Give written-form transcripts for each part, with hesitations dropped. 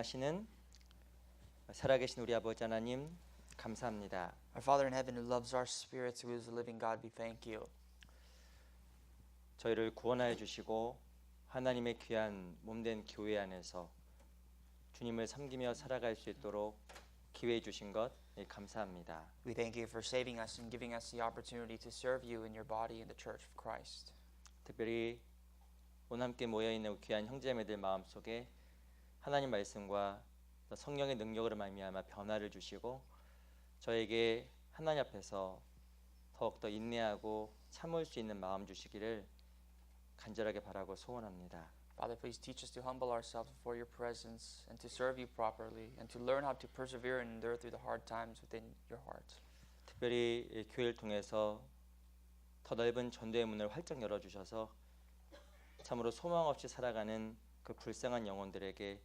하시는 살아계신 우리 아버지 하나님 감사합니다. Our Father in heaven who loves our spirits, who is the living God, we thank you. 저희를 구원하여 주시고 하나님의 귀한 몸된 교회 안에서 주님을 섬기며 살아갈 수 있도록 기회해 주신 것 감사합니다. We thank you for saving us and giving us the opportunity to serve you in your body in the Church of Christ. 특별히 오늘 함께 모여 있는 귀한 형제매들 마음속에 하나님 말씀과 성령의 능력으로 말미암아 변화를 주시고 저에게 하나님 앞에서 더욱더 인내하고 참을 수 있는 마음 주시기를 간절하게 바라고 소원합니다. Father, please teach us to humble ourselves before your presence and to serve you properly and to learn how to persevere and endure through the hard times within your heart. 특별히 이 교회를 통해서 더 넓은 전도의 문을 활짝 열어주셔서 참으로 소망 없이 살아가는 그 불쌍한 영혼들에게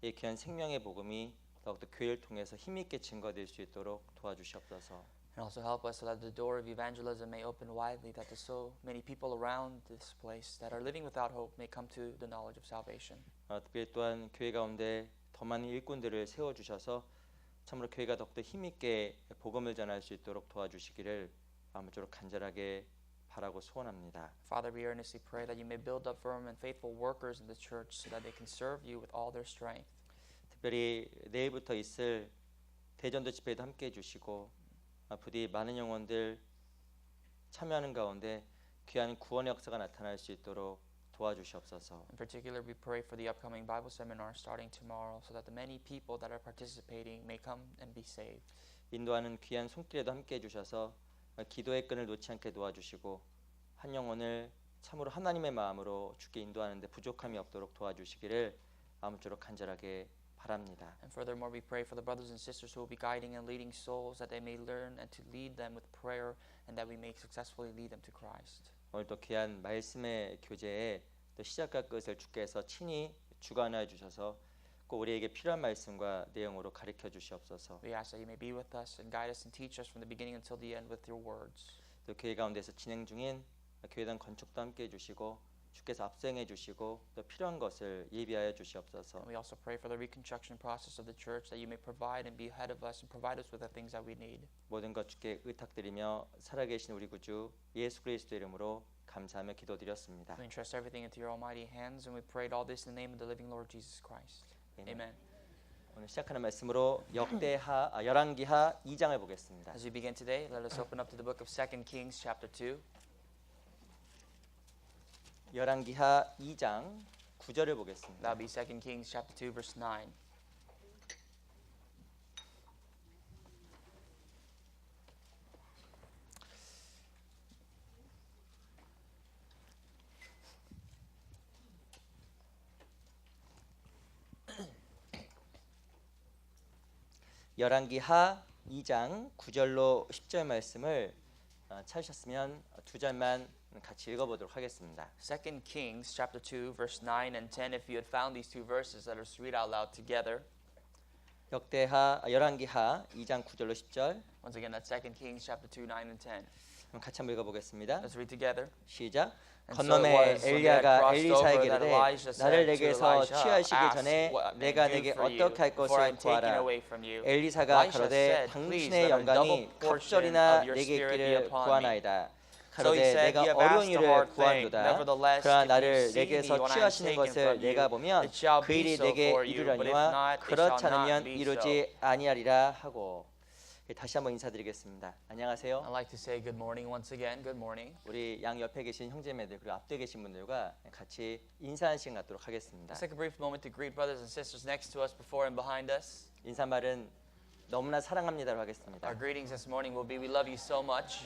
이 귀한 생명의 복음이 더욱더 교회를 통해서 힘있게 증거될 수 있도록 도와주시옵소서. And also help us so that the door of evangelism may open widely, that there's so many people around this place that are living without hope may come to the knowledge of salvation. 특별히 또한 교회 가운데 더 많은 일꾼들을 세워주셔서 참으로 교회가 더욱더 힘있게 복음을 전할 수 있도록 도와주시기를 아무쪼록 간절하게 바라고 소원합니다. Father, we earnestly pray that you may build up firm and faithful workers in the church so that they can serve you with all their strength. 특별히 내일부터 있을 대전도 집회도 함께해 주시고 부디 많은 영혼들 참여하는 가운데 귀한 구원의 역사가 나타날 수 있도록 도와주시옵소서. In particular, we pray for the upcoming Bible seminar starting tomorrow so that the many people that are participating may come and be saved. 인도하는 귀한 손길에도 함께해 주셔서 기도의 끈을 놓지 않게 도와주시고 한 영혼을 참으로 하나님의 마음으로 주께 인도하는 데 부족함이 없도록 도와주시기를 아무쪼록 간절하게 바랍니다. And furthermore, we pray for the brothers and sisters who will be guiding and leading souls that they may learn and to lead them with prayer and that we may successfully lead them to Christ. 오늘도 귀한 말씀의 교제에 또 시작과 끝을 주께서 친히 주관하여 주셔서 꼭 우리에게 필요한 말씀과 내용으로 가르쳐 주시옵소서. We ask that you may be with us and guide us and teach us from the beginning until the end with your words. 또 교회 가운데서 진행 중인 교회당 건축도 함께 해주시고 주께서 앞서행해 주시고 또 필요한 것을 예비하여 주시옵소서. We also pray for the reconstruction process of the church that you may provide and be ahead of us and provide us with the things that we need. 모든 것 주께 의탁드리며 살아계신 우리 구주 예수 그리스도 이름으로 감사하며 기도드렸습니다. We entrust everything into your almighty hands and we prayed all this in the name of the living Lord Jesus Christ. Amen. 오늘 시작하는 말씀으로 열왕기하 2장을 보겠습니다. As we begin today, let us open up to the book of 2 Kings chapter 2. 열왕기하 2장 9절을 보겠습니다. That'll be 2 Kings chapter 2 verse 9. 열왕기하 2장 9절로 10절 말씀을 찾으셨으면 두 절만 같이 읽어보도록 하겠습니다. 2 Kings chapter 2 verse 9 and 10. If you had found these two verses, let us read out loud together. 열왕기하 2장 9절로 10절. Once again, that's 2 Kings chapter 2 9 and 10. 그럼 같이 한번 읽어보겠습니다. Let's read together. 시작. And so it 건너매 was when they had 엘리야가 crossed over 엘리사에게 that 이르되 Elijah 나를 said to 내게서 Elisha, 취하시기 Ask 전에 what I may 내가 do 내게 for you 어떻게 할 before 것을 I'm taken 구하라. away from you. 엘리사가 Elisha 가로되 said, Please 당신의 let a 영광이 double portion 갑절이나 of your 내게 spirit be 있기를 upon me. 구하나이다. So he 가로되 said, 내가 You have 어려운 asked a 일을 hard thing. 구한도다. Nevertheless, 그러나 if you 나를 see me 내게서 when I am 취하시는 taken 것을 from 내가 you, 보면 it shall 그 be 일이 so 내게 for you, but if 이루려니와 not, it shall 그렇지 not 않으면 be 이루지 so. 아니하리라 하고. 다시 한번 인사드리겠습니다. 안녕하세요. I'd like to say good morning once again. Good morning. 우리 양 옆에 계신 형제매들 그리고 앞에 계신 분들과 같이 인사하는 시간 갖도록 하겠습니다. Let's take a brief moment to greet brothers and sisters next to us, before and behind us. 인사말은 너무나 사랑합니다로 하겠습니다. Our greetings this morning will be, we love you so much.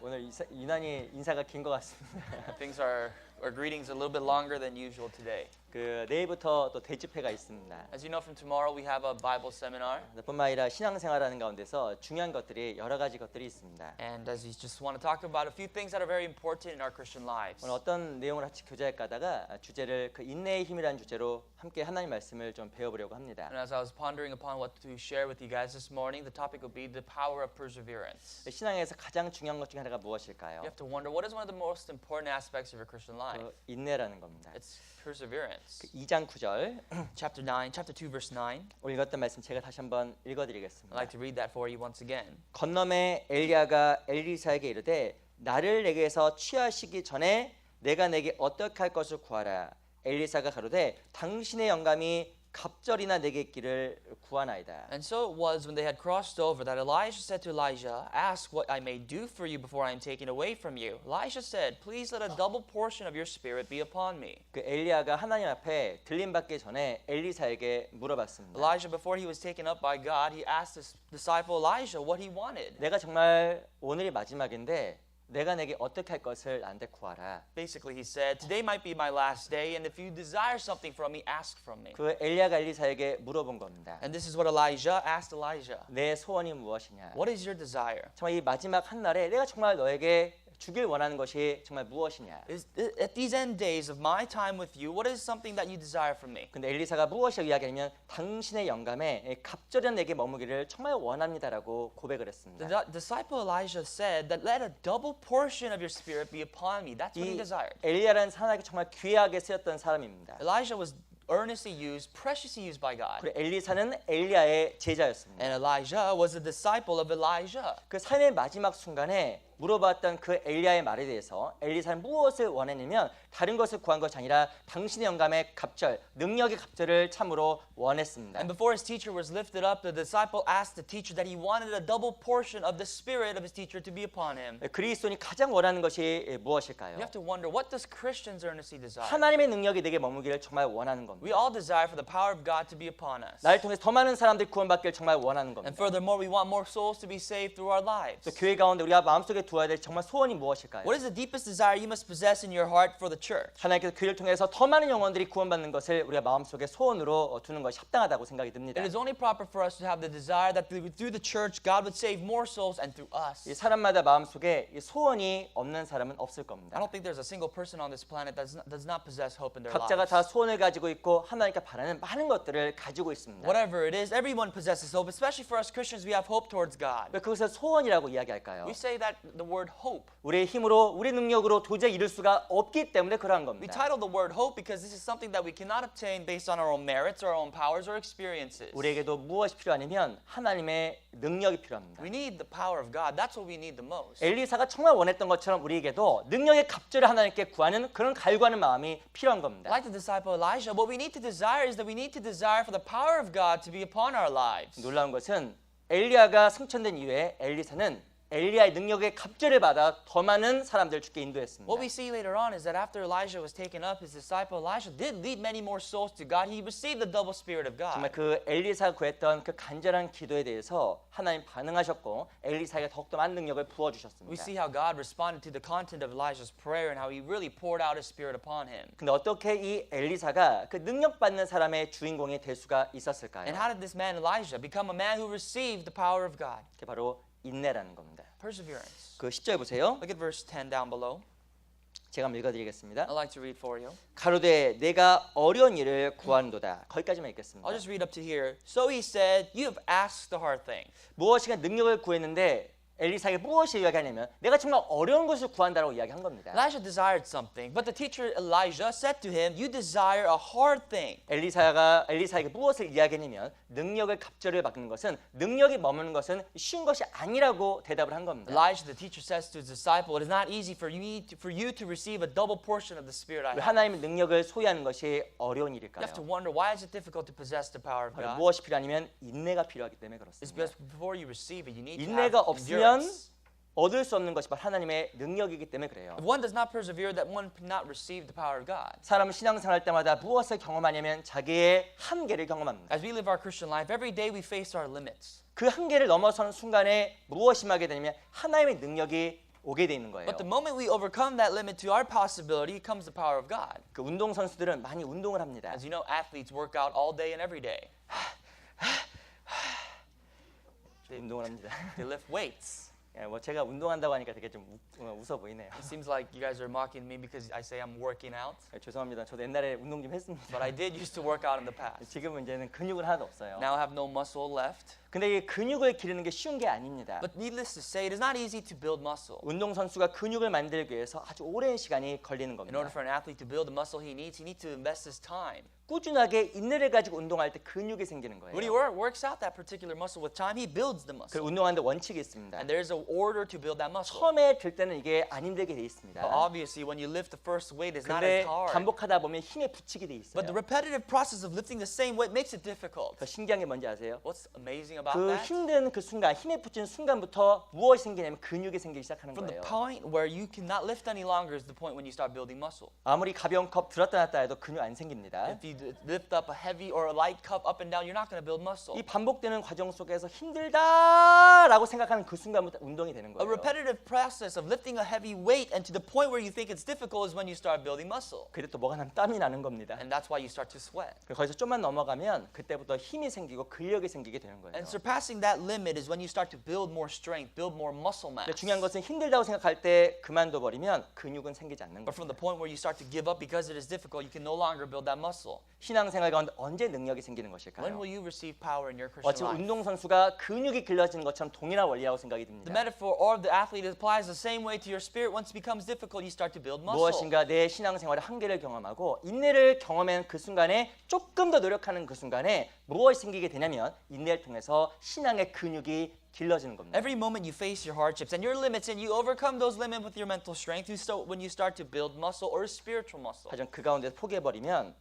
오늘 유난히 인사가 긴 것 같습니다. Things are our greetings a little bit longer than usual today. 그 내일부터 또 대집회가 있습니다. As you know, from tomorrow we have a Bible seminar. 뿐만 아니라 신앙생활하는 가운데서 중요한 것들이 여러 가지 것들이 있습니다. And as we just want to talk about a few things that are very important in our Christian lives. 오늘 어떤 내용을 같이 교제할까 하다가 주제를 그 인내의 힘이라는 주제로 함께 하나님 말씀을 좀 배워보려고 합니다. And as I was pondering upon what to share with you guys this morning, the topic will be the power of perseverance. 신앙에서 가장 중요한 것 중에 하나가 무엇일까요? You have to wonder, what is one of the most important aspects of your Christian life? 인내라는 겁니다. It's perseverance. 2장 9절 Chapter 2 verse 9. 오늘 읽었던 말씀 제가 다시 한번 I'd 읽어드리겠습니다. like to read that for you once again. 건너매 엘리야가 엘리사에게 이르되 나를 내게서 취하시기 전에 내가 내게 어떻게 할 것을 구하라. 엘리사가 가로되 당신의 영감이 갑절이나 내게 있기를 구하나이다. And so it was when they had crossed over that Elijah said to Elijah, "Ask what I may do for you before I am taken away from you." Elijah said, "Please let a double portion of your spirit be upon me." 그 엘리야가 하나님 앞에 들림받기 전에 엘리사에게 물어봤습니다. Elijah, before he was taken up by God, he asked his disciple Elijah what he wanted. 내가 정말 오늘이 마지막인데 내가 내게 어떻게 할 것을 나한테 구하라. Basically, he said, "Today might be my last day, and if you desire something from me, ask from me." 그 엘리야가 엘리사에게 물어본 겁니다. And this is what Elijah asked Elijah. 내 소원이 무엇이냐? What is your desire? 정말 이 마지막 한 날에 내가 정말 너에게 주길 원하는 것이 정말 무엇이냐? At these end days of my time with you, what is something that you desire from me? 근데 엘리사가 무엇이라고 이야기하면 당신의 영감에 갑절한 내게 머무기를 정말 원합니다라고 고백을 했습니다. The disciple Elijah said that let a double portion of your spirit be upon me. That's what he 이 desired. 엘리야라는 사람에게 정말 귀하게 쓰였던 사람입니다. Elijah was earnestly used, preciously used by God. 그리고 엘리사는 엘리야의 제자였습니다. And Elijah was a disciple of Elijah. 그 삶의 마지막 순간에 물어봤던 그 엘리야의 말에 대해서 엘리사는 무엇을 원했냐면 다른 것을 구한 것이 아니라 당신의 영감의 갑절, 능력의 갑절을 참으로 원했습니다. And before his teacher was lifted up, the disciple asked the teacher that he wanted a double portion of the spirit of his teacher to be upon him. 그리스도인이 가장 원하는 것이 무엇일까요? You have to wonder, what does Christians earnestly desire? 하나님의 능력이 내게 머무기를 정말 원하는 겁니다. We all desire for the power of God to be upon us. 나를 통해서 더 많은 사람들이 구원받기를 정말 원하는 And 겁니다. furthermore, we want more souls to be saved through our lives. 또 교회 가운데 우리가 마음속에 두어야 될 정말 소원이 무엇일까요? What is the deepest desire you must possess in your heart for the church? 하나님께서 교회를 통해서 더 많은 영혼들이 구원받는 것을 우리가 마음속에 소원으로 두는 것이 합당하다고 생각이 듭니다. It is only proper for us to have the desire that through the church God would save more souls and through us. 이 사람마다 마음속에 이 소원이 없는 사람은 없을 I 겁니다. don't think there's a single person on this planet that does not possess hope in their 각자가 lives. 다 소원을 가지고 있고 하나님께 바라는 많은 것들을 가지고 있습니다. Whatever it is, everyone possesses hope. Especially for us Christians, we have hope towards God. 왜 그것을 소원이라고 이야기할까요? We say that the word hope. 우리의 힘으로 우리 능력으로 도저히 이룰 수가 없기 때문에 그러한 We 겁니다. title the word hope because this is something that we cannot obtain based on our own merits, our own powers, or experiences. 우리에게도 무엇이 필요하냐면 하나님의 능력이 필요합니다. We need the power of God. That's what we need the most. 엘리사가 정말 원했던 것처럼 우리에게도 능력의 갑절을 하나님께 구하는 그런 갈구하는 마음이 필요한 겁니다. Like the disciple Elijah, what we need to desire is that we need to desire for the power of God to be upon our lives. 놀라운 것은 엘리야가 승천된 이후에 엘리사는 엘리야의 능력의 갑절을 받아 더 많은 사람들을 주께 인도했습니다. What we see later on is that after Elijah was taken up, his disciple Elisha did lead many more souls to God. He received the double spirit of 정말 God. 그 엘리사가 구했던 그 간절한 기도에 대해서 하나님 반응하셨고 엘리사에게 더욱더 많은 능력을 We 부어주셨습니다. see how God responded to the content of Elijah's prayer and how he really poured out his spirit upon him. 근데 어떻게 이 엘리사가 그 능력받는 사람의 주인공이 될 수가 있었을까요? And how did this man Elijah become a man who received the power of God? 그게 바로 인내라는 겁니다. Perseverance. 그 10절 보세요. Look at verse 10 down below. 제가 한번 읽어드리겠습니다. I'd like to read for you. 가로되 내가 어려운 일을 구하는도다. 거기까지만 읽겠습니다. I'll just read up to here. So he said, "You have asked the hard thing." 무엇인가 능력을 구했는데 엘리사에게 무엇을 이야기하냐면 내가 정말 어려운 것을 구한다라고 이야기한 겁니다. Elijah desired something, but the teacher Elijah said to him, "You desire a hard thing." 엘리사에게 무엇을 이야기하냐면 능력을 갑절을 받는 것은 능력이 머무는 것은 쉬운 것이 아니라고 대답을 한 겁니다. Elijah, the teacher, says to his disciple, "It is not easy for you to receive a double portion of the Spirit I 왜 have." 하나님의 능력을 소유하는 것이 어려운 You 일일까요? have to wonder, why is it difficult to possess the power of 바로 God? 무엇이 필요하냐면 인내가 필요하기 때문에 It's 그렇습니다. because before you receive it, you need to 인내가 have 없으면 endurance. 얻을 수 없는 것이 바로 하나님의 능력이기 때문에 그래요. If one does not persevere, that one cannot receive the power of God. 사람은 신앙생활 때마다 무엇을 경험하냐면 자기의 한계를 경험합니다. As we live our Christian life, every day we face our limits. 그 한계를 넘어서는 순간에 무엇이 임하게 되냐면 하나님의 능력이 오게 돼 있는 거예요. But the moment we overcome that limit to our possibility comes the power of God. 그 운동 선수들은 많이 운동을 합니다. As you know, athletes work out all day and every day. 운동을 합니다. They lift weights. 예, 뭐 제가 운동한다고 하니까 되게 좀 웃어 보이네요. It seems like you guys are mocking me because I say I'm working out. 예, 죄송합니다. 저도 옛날에 운동 좀 했습니다. But I did used to work out in the past. 지금은 이제는 근육은 하나도 없어요. Now I have no muscle left. 근데 이 근육을 기르는 게 쉬운 게 아닙니다. But needless to say, it is not easy to build muscle. 운동 선수가 근육을 만들기 위해서 아주 오랜 시간이 걸리는 In order 겁니다. for an athlete to build the muscle he needs to invest his time. 꾸준하게 인내를 가지고 운동할 때 근육이 생기는 When he 거예요. works out that particular muscle with time, he builds the 그 muscle. 운동하는데 원칙이 있습니다. And there's an order to build that muscle. 처음에 들 때는 이게 안 힘들게 돼 있습니다. But obviously, when you lift the first weight, it's not 근데 as hard. 반복하다 보면 힘에 붙이게 돼 But the 있어요. repetitive process of lifting the same weight makes it difficult. 더 신기한 게 뭔지 아세요? What's amazing about 그 that? 힘든 그 순간, 힘에 붙이는 순간부터 무엇이 생기냐면 근육이 생기기 시작하는 From the 거예요. point where you cannot lift any longer is the point when you start building muscle. 아무리 가벼운 컵 들었다 놨다 해도 근육 안 생깁니다. If you lift up a heavy or a light cup up and down, you're not going to build muscle. 이 반복되는 과정 속에서 힘들다라고 생각하는 그 순간부터 운동이 되는 A 거예요. repetitive process of lifting a heavy weight and to the point where you think it's difficult is when you start building muscle. 그래 또 뭐가 나면 땀이 나는 겁니다. And that's why you start to sweat. 거기서 좀만 넘어가면 그때부터 힘이 생기고 근력이 생기게 되는 거예요. And surpassing that limit is when you start to build more strength, build more muscle mass. 근데 중요한 것은 힘들다고 생각할 때 그만둬 버리면 근육은 생기지 않는 But from 거예요. the point where you start to give up because it is difficult, you can no longer build that muscle. 신앙생활 가운데 언제 능력이 생기는 When 것일까요? will you receive power in your Christian 어찌 life? 운동 선수가 근육이 길러지는 것처럼 동일한 원리라고 생각이 The 듭니다. metaphor of the athlete applies the same way to your spirit. Once it becomes difficult, you start to build muscle. 무엇인가 내 신앙생활의 한계를 경험하고 인내를 경험한 그 순간에 조금 더 노력하는 그 순간에 무엇이 생기게 되냐면 인내를 통해서 신앙의 근육이 길러지는 겁니다. Every moment you face your hardships and your limits and you overcome those limits with your mental strength, when you start to build muscle or spiritual muscle. 하지만 그 가운데 포기해버리면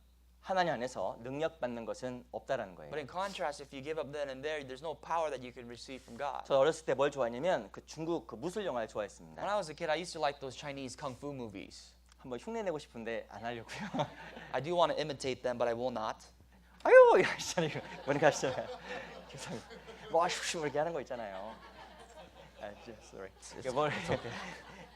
하나님 안에서 능력 받는 것은 없다라는 거예요. But in contrast, if you give up then and there, there's no power that you can receive from God. 저 어렸을 때 뭘 좋아했냐면 그 중국 그 무술 영화를 좋아했습니다. When I was a kid, I used to like those Chinese kung fu movies. 한번 흉내 내고 싶은데 안 하려고요. I do want to imitate them, but I will not. 아유 이러시잖아요. 뭔가 하시잖아요. 죄송합니다. 뭐 이렇게 하는 거 있잖아요. 아, sorry. 이게 뭘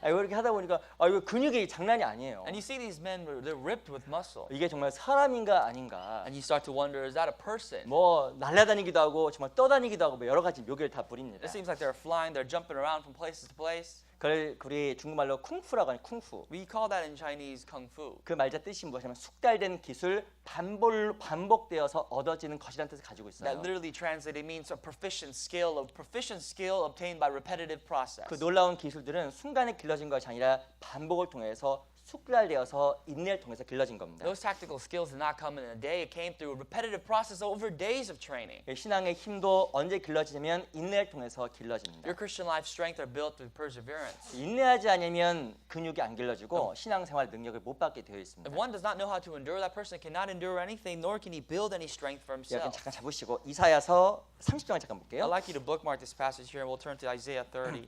이렇게 하다 보니까 이거 근육이 장난이 아니에요. And you see these men, they're ripped with muscle. 이게 정말 사람인가 아닌가. And you start to wonder, is that a person? 뭐 날아다니기도 하고 정말 떠다니기도 하고 뭐 여러 가지 묘기를 다 부립니다. It seems like they're flying, they're jumping around from places to place. 그걸 우리 중국말로 쿵푸라고 하는 쿵푸. We call that in Chinese kung fu. 그 말자 뜻이 무엇이냐면 숙달된 기술 반복되어서 얻어지는 것이라는 뜻을 가지고 있어요. That literally translated means a proficient skill obtained by repetitive process. 그 놀라운 기술들은 순간에 길러진 것이 아니라 반복을 통해서 숙달되어서 인내를 통해서 길러진 겁니다. Those tactical skills did not come in a day. It came through a repetitive process over days of training. 신앙의 힘도 언제 길러지냐면 인내를 통해서 길러집니다. Your Christian life strength are built through perseverance. 인내하지 않으면 근육이 안 길러지고 신앙생활 능력을 못 받게 되어 있습니다. If one does not know how to endure, that person cannot endure anything, nor can he build any strength for 여러분 himself. 잠깐 잡으시고 이사야서 30장을 잠깐 볼게요. I'd like you to bookmark this passage here, and we'll turn to Isaiah 30.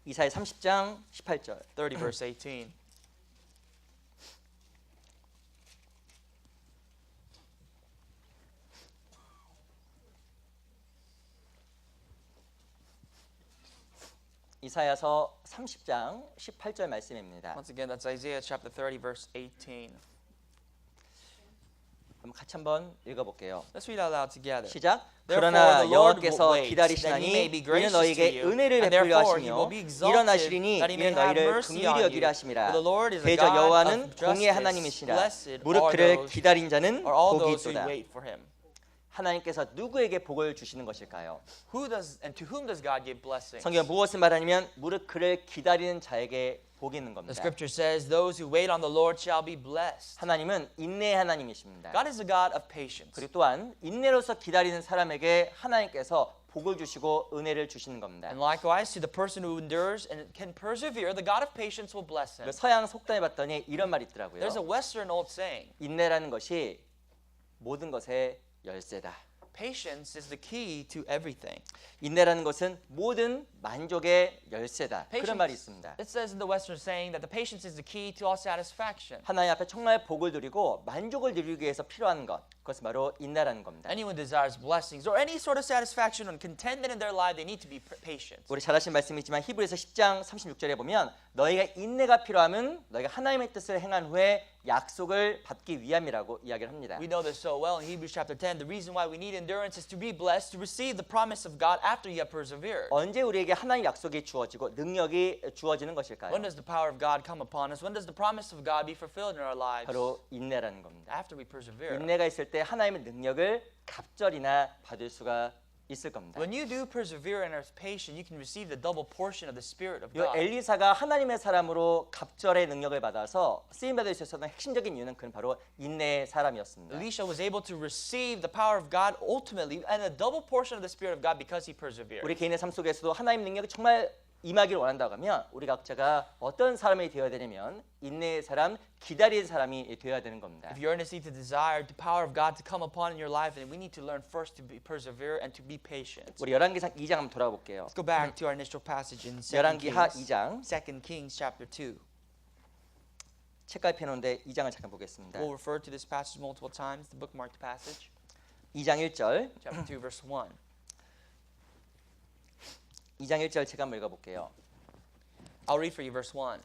이사야 30장 18절. 30 verse 18. 이사야서 30장 18절 말씀입니다. Once again, that's Isaiah chapter 30 verse 18. 그럼 같이 한번 읽어볼게요. Let's read out loud together. 시작. Therefore 그러나 the Lord 여호와께서 waits, that 기다리시나니 he may be 이는 gracious to 너에게 you, 은혜를 and 베풀려 therefore he will 하시며 be exalted, 일어나시리니 that he may 이는 have 너희를 mercy 긍휼히 on you. 여기라 하심이라. For the Lord is a 대저 God 여호와는 of 공의의 justice. 하나님이시라. Blessed 무릇 are 그를 those- 기다린 자는 Are all 복이 those who 있도다. wait for him. 하나님께서 누구에게 복을 주시는 것일까요? Who does and to whom does God give blessings? 성경 무엇을 말하냐면 무릇 그를 기다리는 자에게 복이 있는 The 겁니다. scripture says, "Those who wait on the Lord shall be blessed." 하나님은 인내의 하나님이십니다. God is a God of patience. 그리고 또한 인내로서 기다리는 사람에게 하나님께서 복을 주시고 은혜를 주시는 겁니다. And likewise, to the person who endures and can persevere, the God of patience will bless him. 그 서양 속담에 봤더니 이런 말이 있더라고요. There's a Western old saying, 인내라는 것이 모든 것의 열쇠다. Patience is the key to everything. 인내라는 것은 모든 만족의 열쇠다. 그런 말이 있습니다. It says in the Western saying that the patience is the key to all satisfaction. 하나님 앞에 정말 복을 누리고 만족을 누리기 위해서 필요한 것, 그것은 바로 인내라는 겁니다. Anyone desires blessings or any sort of satisfaction and contentment in their life, they need to be patient. 우리 잘 아시는 말씀이지만 히브리서 10장 36절에 보면 너희가 인내가 필요함은 너희가 하나님의 뜻을 행한 후에 약속을 받기 위함이라고 이야기를 합니다. We know this so well in Hebrews chapter 10. The reason why we need endurance is to be blessed, to receive the promise of God after you have persevered. 언제 우리에게 하나님 약속이 주어지고 능력이 주어지는 것일까요? When does the power of God come upon us? When does the promise of God be fulfilled in our lives? 바로 인내라는 겁니다. After we persevere. 인내가 있을 때 하나님의 능력을 갑절이나 받을 수가 있을 겁니다. When you do persevere and are patient, you can receive the double portion of the Spirit of 이 God. 엘리사가 하나님의 사람으로 갑절의 능력을 받아서 쓰임 받을 수 있었던 핵심적인 이유는 그는 바로 인내의 사람이었습니다. Elisha was able to receive the power of God ultimately and a double portion of the Spirit of God because he persevered. 우리 개인의 삶 속에서도 하나님 능력이 정말 임하기를 원한다고 하면 우리 각자가 어떤 사람이 되어야 되냐면 인내의 사람, 기다리는 사람이 되어야 되는 겁니다. If you earnestly to desire the power of God to come upon in your life, then we need to learn first to be persevere and to be patient. 우리 열왕기상 2장 한번 돌아볼게요. Let's go back to our initial passage in 2 열왕기하 Kings, 2장 2 Kings chapter 2. 책갈 펴놓은데 2장을 잠깐 보겠습니다. We'll refer to this passage multiple times, the bookmarked passage. 2장 1절 Chapter 2, verse 1. 2장 1절 제가 한번 읽어볼게요. I'll read for you verse 1.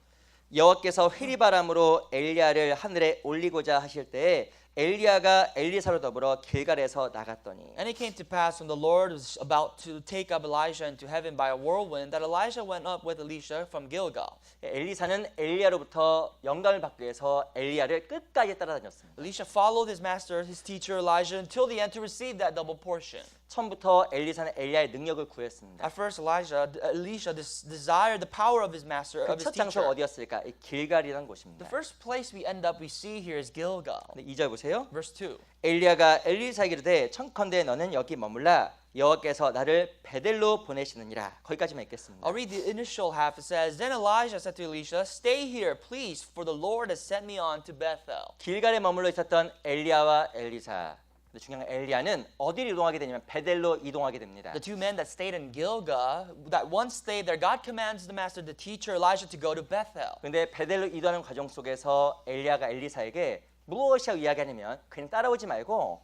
여호와께서 회리바람으로 엘리야를 하늘에 올리고자 하실 때에 엘리야가 엘리사로 더불어 길갈에서 나갔더니 And it came to pass when the Lord was about to take up Elijah into heaven by a whirlwind that Elijah went up with Elisha from Gilgal. 엘리사는 엘리야로부터 영감을 받기 위해서 엘리야를 끝까지 따라다녔습니다. Elisha followed his master, his teacher Elijah until the end to receive that double portion. 처음부터 엘리사는 엘리야의 능력을 구했습니다. At first, Elisha desired the power of his master, of his 첫 장소가 teacher. 어디였을까? 이 길갈이라는 The 곳입니다. first place we see here is Gilgal. 2절 보세요. Verse 2. 엘리야가 엘리사에게 이르되 청컨대 너는 여기 머물라 여호와께서 나를 베델로 보내시느니라. 거기까지만 읽겠습니다. I'll read the initial half. It says, Then Elijah said to Elisha, Stay here, please, for the Lord has sent me on to Bethel. 길갈에 머물러 있었던 엘리야와 엘리사. 근데 중요한 건 엘리야는 어디로 이동하게 되냐면 베델로 이동하게 됩니다. The two men that stayed in Gilgal, that once stayed there, God commands the master, the teacher Elijah, to go to Bethel. 근데 베델로 이동하는 과정 속에서 엘리야가 엘리사에게 무엇이라고 이야기하냐면 그냥 따라오지 말고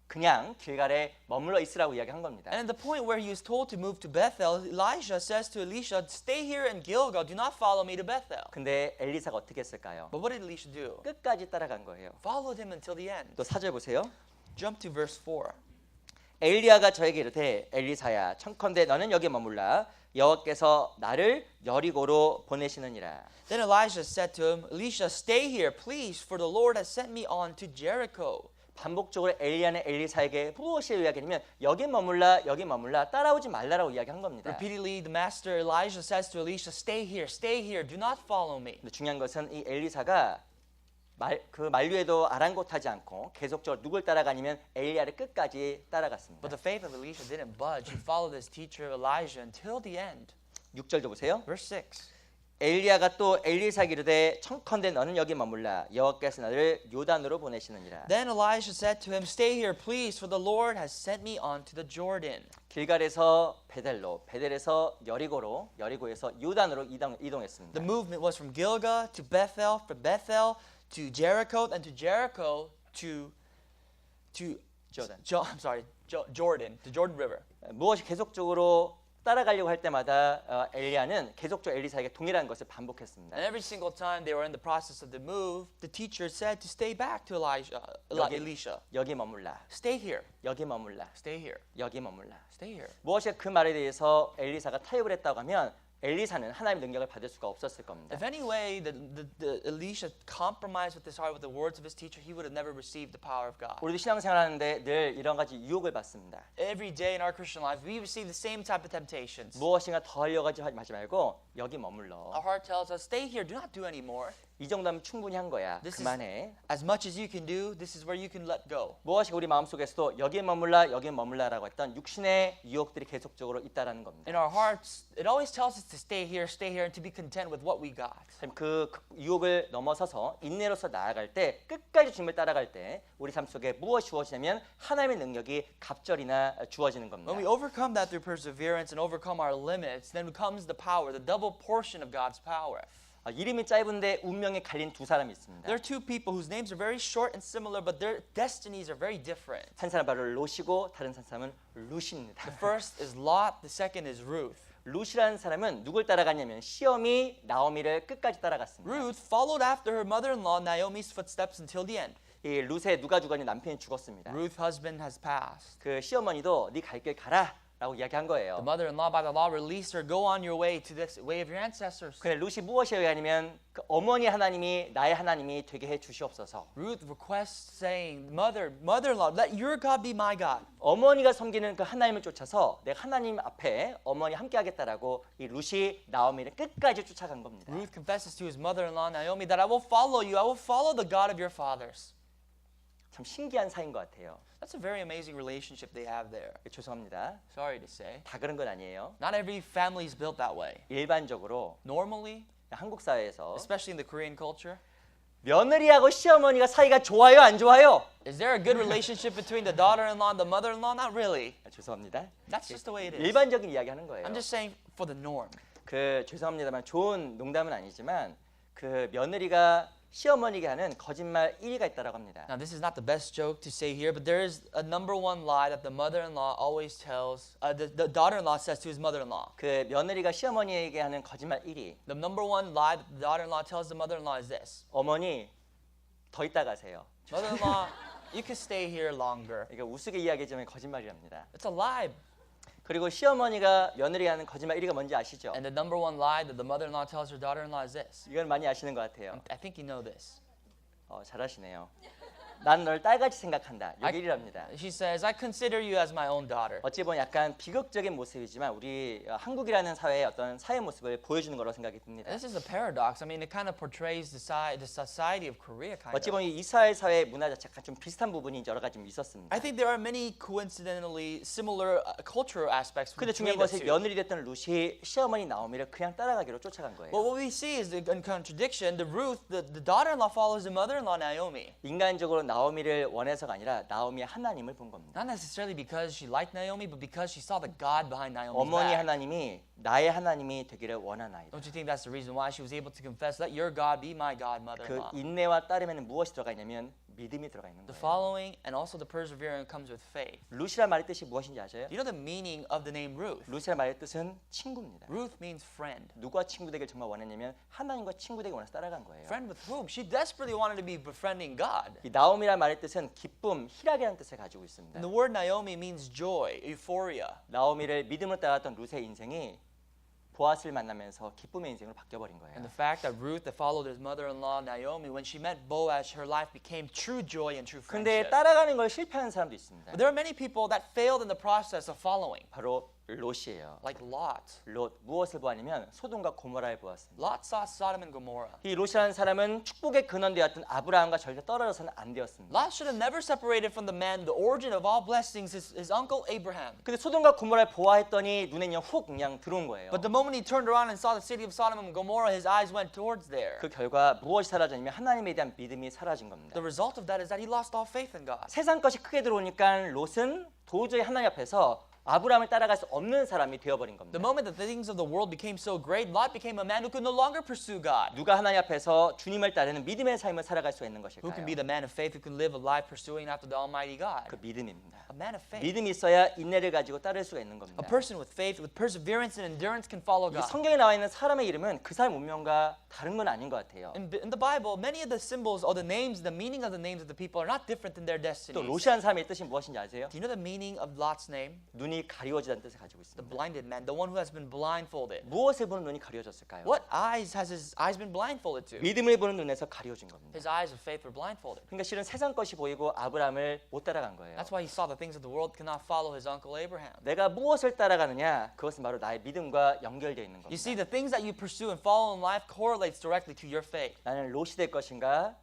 그냥 길갈에 머물러 있으라고 이야기한 겁니다. And at the point where he was told to move to Bethel, Elijah says to Elisha, Stay here in Gilgal, do not follow me to Bethel. 근데 엘리사가 어떻게 했을까요? But what did Elisha do? 끝까지 따라간 거예요. Followed him until the end. 또 4절 보세요. Jump to verse 4. 엘리야가 저에게 이르되 엘리사야 청컨대 너는 여기 머물라 여호와께서 나를 여리고로 보내시느니라. Then Elijah said to him, Elisha, stay here, please, for the Lord has sent me on to Jericho. 반복적으로 엘리야는 엘리사에게 무엇을 이야기하냐면 여기 머물라 따라오지 말라라고 이야기한 겁니다. Repeatedly, the master Elijah says to Elisha, stay here, do not follow me. 근데 중요한 것은 이 엘리사가 그 만류에도 아랑곳하지 않고 계속적으로 누굴 따라가냐면 엘리야를 끝까지 따라갔습니다. But the faith of Elisha didn't budge. He followed his teacher Elijah until the end. 6절도 보세요. Verse 6. 엘리야가 또 엘리사에게 이르되 청컨대 너는 여기 머물라 여호와께서 나를 요단으로 보내시느니라. Then Elisha said to him, stay here, please, for the Lord has sent me on to the Jordan. 길갈에서 베델로, 베델에서 여리고로, 여리고에서 요단으로 이동했습니다. The movement was from Gilgal to Bethel, from Bethel to Jericho, and to Jericho to Jordan. Jordan, the Jordan River. 무엇이 계속적으로 따라가려고 할 때마다 엘리야는 계속적으로 엘리사에게 동일한 것을 반복했습니다. And every single time they were in the process of the move, the teacher said to stay back to Elisha. 여기 머물라. Stay here, 여기 머물라. stay here, 여기 머물라. stay here. 무엇이 그 말에 대해서 엘리사가 타협을 했다고 하면 엘리사는 하나님의 능력을 받을 수가 없었을 겁니다. If any way the Elisha compromised with his heart with the words of his teacher, he would have never received the power of God. 우리도 신앙생활하는데 늘 이런 가지 유혹을 받습니다. Every day in our Christian life, we receive the same type of temptations. 무엇인가 더 하려고 하지 말고 여기 머물러. Our heart tells us, stay here, do not do any more. 이 정도면 충분히 한 거야. This is- 그만해. As much as you can do, this is where you can let go. 무엇이 우리 마음속에서도 여기에 머물라 여기에 머물라라고 했던 육신의 유혹들이 계속적으로 있다라는 겁니다. In our hearts, it always tells us to stay here, and to be content with what we got. 그 유혹을 넘어서서 인내로서 나아갈 때 끝까지 주님을 따라갈 때 우리 삶 속에 무엇이 주어지냐면 하나님의 능력이 갑절이나 주어지는 겁니다. When we overcome that through perseverance and overcome our limits, then comes the power, the double portion of God's power. 이름이 짧은데 운명에 갈린 두 사람이 있습니다. There are two people whose names are very short and similar, but their destinies are very different. 한 사람 바로 롯이고 다른 사람은 룻입니다. The first is Lot, the second is Ruth. 룻이라는 사람은 누굴 따라갔냐면 시엄이 나오미를 끝까지 따라갔습니다. Ruth followed after her mother-in-law Naomi's footsteps until the end. 이 룻의 누가 죽었냐 남편이 죽었습니다. Ruth's husband has passed. 그 시어머니도 네 갈 길 가라 라고 이야기한 The 거예요. mother-in-law by the law released her, go on your way to this way of your ancestors. 근데 룻이 무엇에 의하냐면 그 어머니 하나님이 나의 하나님이 되게 해 주시옵소서. Ruth requests saying, mother-in-law, let your God be my God. 어머니가 섬기는 그 하나님을 쫓아서 내가 하나님 앞에 어머니 함께 하겠다라고 이 룻이 나오미를 끝까지 쫓아간 겁니다. Ruth confesses to his mother-in-law Naomi that I will follow you. I will follow the God of your fathers. 참 신기한 사이인 것 같아요. That's a very amazing relationship they have there. 죄송합니다. Sorry to say. 다 그런 건 아니에요. Not every family is built that way. 일반적으로 Normally, 한국 사회에서 especially in the Korean culture, 며느리하고 시어머니가 사이가 좋아요, 안 좋아요? is there a good relationship between the daughter-in-law and the mother-in-law? Not really. 죄송합니다. That's just the way it is. 일반적인 이야기 하는 거예요. I'm just saying for the norm. 그 죄송합니다만 좋은 농담은 아니지만 그 며느리가 시어머니에게 하는 거짓말 1위가 있다라고 합니다. Now, this is not the best joke to say here, but there is a number one lie that the mother-in-law always tells, the daughter-in-law says to his mother-in-law. 그 며느리가 시어머니에게 하는 거짓말 1위. The number one lie that the daughter-in-law tells the mother-in-law is this. 어머니 더 있다 가세요. Mother-in-law, you can stay here longer. 이게 우스개 이야기지만 거짓말이랍니다. It's a lie. 그리고 시어머니가 며느리가 하는 거짓말 1위가 뭔지 아시죠? And the number one lie that the mother-in-law tells her daughter-in-law is this. 이건 많이 아시는 것 같아요. I think you know this. 잘하시네요. 난 널 딸같이 생각한다. 여기 1위랍니다. She says, I consider you as my own daughter. 어찌 보면 약간 비극적인 모습이지만 우리 한국이라는 사회의 어떤 사회 모습을 보여주는 거라고 생각이 듭니다. This is a paradox. I mean, it kind of portrays the society of Korea kind 어찌 of. 보면 이스라엘 사회 문화 자체가 좀 비슷한 부분이 여러 가지 좀 있었습니다. I think there are many coincidentally similar cultural aspects 근데 between 중요한 the 것은 two. 며느리 됐던 룻이 시어머니 나오미를 그냥 따라가기로 쫓아간 거예요. But what we see is the in contradiction. The Ruth, the daughter-in-law follows the mother-in-law Naomi. 인간적으로 나오미를 원해서가 아니라 나오미의 하나님을 본 겁니다. Not necessarily because she liked Naomi, but because she saw the God behind Naomi's 어머니 back. 하나님이 나의 하나님이 되기를 원하나이다. Don't you think that's the reason why she was able to confess, let your God be my God, 그 mother-in-law? 인내와 따름에는 무엇이 들어가 있냐면 믿음이 들어가 있는 The 거예요. following and also the persevering comes with faith. 룻이란 말의 뜻이 무엇인지 아세요? Do you know the meaning of the name Ruth? 룻이란 말의 뜻은 친구입니다. Ruth means friend. 누가 친구 되길 정말 원했냐면 하나님과 친구 되길 원해서 따라간 거예요. Friend with whom? She desperately wanted to be befriending God. 이 나오미란 말의 뜻은 기쁨, 희락이라는 뜻을 가지고 있습니다. And the word Naomi means joy, euphoria. 나오미를 믿음으로 따랐던 룻의 인생이 보아스를 만나면서 기쁨의 인생으로 바뀌어버린 거예요. And the fact that Ruth, that followed his mother-in-law Naomi, when she met Boaz, her life became true joy and true 근데 friendship. 따라가는 걸 실패하는 사람도 있습니다. But there are many people that failed in the process of following, 바로 롯이에요. like Lot. 롯 무엇을 보았냐면 소돔과 고모라를 보았습니다. Lot saw Sodom and Gomorrah. 이 롯이라는 사람은 축복의 근원되었던 아브라함과 절대 떨어져서는 안 되었습니다. Lot should have never separated from the man, the origin of all blessings, his uncle Abraham. 근데 소돔과 고모라를 보아했더니 눈에 그냥 훅 그냥 들어온 거예요. But the moment he turned around and saw the city of Sodom and Gomorrah, his eyes went towards there. 그 결과 무엇이 사라졌냐면 하나님에 대한 믿음이 사라진 겁니다. The result of that is that he lost all faith in God. 세상 것이 크게 들어오니까 롯은 도저히 하나님 앞에서 아브라함을 따라갈 수 없는 사람이 되어버린 겁니다. The moment that the things of the world became so great, Lot became a man who could no longer pursue God. 누가 하나님 앞에서 주님을 따르는 믿음의 삶을 살아갈 수 있는 Who can 것일까요? be the man of faith who can live a life pursuing after the Almighty God? 그 믿음입니다. A man of faith. 믿음이 있어야 인내를 가지고 따를 수가 있는 겁니다. A person with faith, with perseverance and endurance can follow 이 God. 성경에 나와 있는 사람의 이름은 그 사람 운명과 다른 건 아닌 것 같아요. In the Bible, many of the symbols or the names, the meaning of the names of the people are not different than their 또 destinies. 롯이라는 사람의 뜻이 무엇인지 아세요? Do you know the meaning of Lot's name? 눈이 눈이 가리워지다는 뜻을 가지고 The 있습니다. blinded man, the one who has been blindfolded. 무엇을 보는 눈이 가리워졌을까요? What eyes has his eyes been blindfolded to? 믿음을 보는 눈에서 가리워진 겁니다. His eyes of faith were blindfolded. 그러니까 실은 세상 것이 보이고 아브라함을 못 따라간 거예요. That's why he saw the things of the world could not follow his uncle Abraham. 내가 무엇을 따라가느냐 그것은 바로 나의 믿음과 연결되어 있는 You see, 겁니다. the things that you pursue and follow in life correlates directly to your faith. 나는 롯이 될 것인가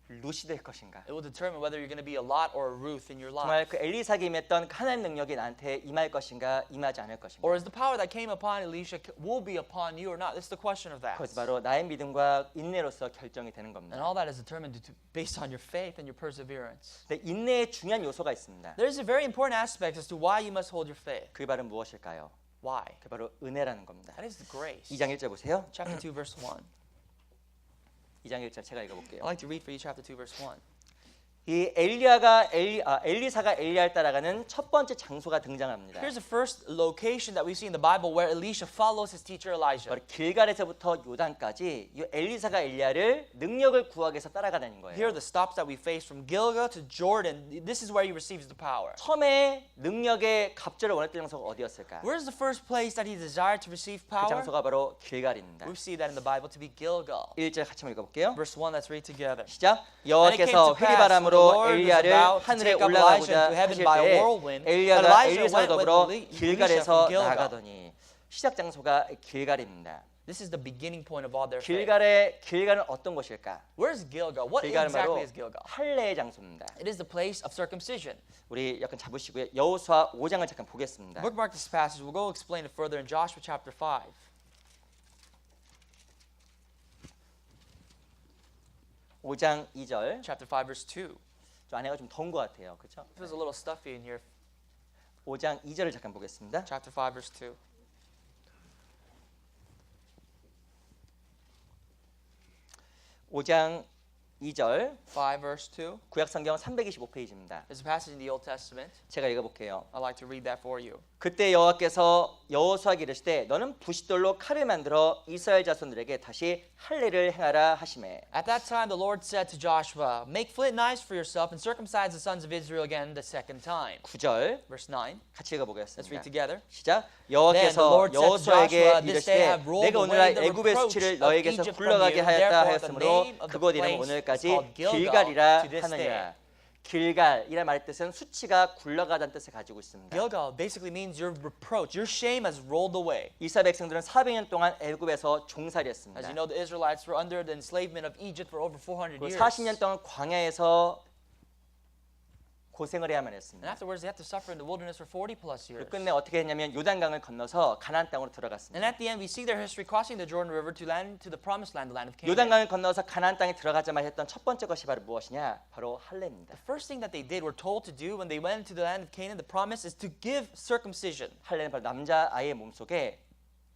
룻이 될 것인가. It will determine whether you're going to be a Lot or a Ruth in your life. 정말 그 엘리사에게 임했던 하나님 능력이 나한테 임할 것인가 임하지 않을 것인가. Or is the power that came upon Elisha will be upon you or not? It's the question of that. 그것이 바로 나의 믿음과 인내로서 결정이 되는 And 겁니다. all that is determined based on your faith and your perseverance. 근데 인내에 중요한 요소가 있습니다. There's a very important aspect as to why you must hold your faith. 그게 바로 무엇일까요? Why? 그게 바로 은혜라는 겁니다. That is the grace. 2장 1절 보세요. Chapter 2, verse 1. 2장 1절 제가 읽어볼게요. I'd like to read for you chapter 2, verse 1. 이 엘리사가 엘리야를 따라가는 첫 번째 장소가 등장합니다. Here's the first location that we see in the Bible where Elisha follows his teacher Elijah. 바로 길갈에서부터 요단까지 이 엘리사가 엘리야를 능력을 구하기 위해서 따라가는 거예요. Here are the stops that we face from Gilgal to Jordan. This is where he receives the power. 처음에 능력의 갑절을 원했던 장소가 어디였을까? Where's the first place that he desired to receive 그 power? 장소가 바로 길갈입니다. We see that in the Bible to be Gilgal. 1절 같이 한번 읽어볼게요. Verse 1, let's read together. 시작. And it came 여호와께서 to pass, when the 회리바람으로 Lord was 엘리야를 about to 하늘에 take up 올라가고자 Elijah into heaven 하실 by a 때 whirlwind, 엘리야가 Elijah 엘리사와 went with 더불어 Elisha 길갈에서 from Gilgal. 나가더니 시작 장소가 길갈입니다. This is the beginning point of all their faith. 길갈은 어떤 곳일까? Where's Gilgal? What 길갈은 바로 exactly is Gilgal? 할례의 장소입니다. It is the place of circumcision. 우리 약간 잡으시고요. 여호수아 5장을 잠깐 보겠습니다. Bookmark this passage. We'll go explain it further in Joshua chapter 5. 5장 2절. Chapter 5, verse 2. 좀 안에가 좀 더운 것 같아요. 그렇죠? It feels a little stuffy in here. 5장 2절을 잠깐 보겠습니다. Chapter 5, verse 2. 5장 2절 5, verse 2. 구약 성경 325페이지입니다. There's a passage in the Old Testament. 제가 읽어볼게요. I'd like to read that for you. 그때 여호와께서 여호수아에게 이르시되 너는 부싯돌로 칼을 만들어 이스라엘 자손들에게 다시 할례를 행하라 하시매. At that time, the Lord said to Joshua, "Make flint knives for yourself and circumcise the sons of Israel again the second time." 9절 Verse 9. 같이 Let's 읽어보겠습니다. read together. 시작. Then the 여호와께서 Lord said to 여호수아에게 Joshua, "This day I 이르시되 have rolled 내가 away 오늘날 the 애굽의 reproach 수치를 of 너에게서 Egypt from 굴러가게 you. 하였다 Therefore, the 하였으므로 name of the 그곳 이름은 place 오늘까지 is called Gilgal 길갈이라 to this 하느니라. 길갈이란 말의 뜻은 수치가 굴러가다는 뜻을 가지고 있습니다. Gilgal basically means your reproach, your shame has rolled away. 이스라엘 백성들은 400년 동안 애굽에서 As 종살이했습니다. you know, the Israelites were under the enslavement of Egypt for over 400 그리고 years. 40년 동안 광야에서 고생을 해야만 And 했습니다. afterwards, they had to suffer in the wilderness for 40 plus years. 끝내 어떻게 했냐면 요단강을 건너서 가나안 땅으로 And 들어갔습니다. at the end, we see their history crossing the Jordan River to land to the promised land, the land of Canaan. 요단강을 건너서 가나안 땅에 들어가자마자 했던 첫 번째 것이 바로 무엇이냐? 바로 할례입니다. The first thing that they did, were told to do when they went into the land of Canaan, the promise is to give circumcision. 할례는 바로 남자 아이의 몸속에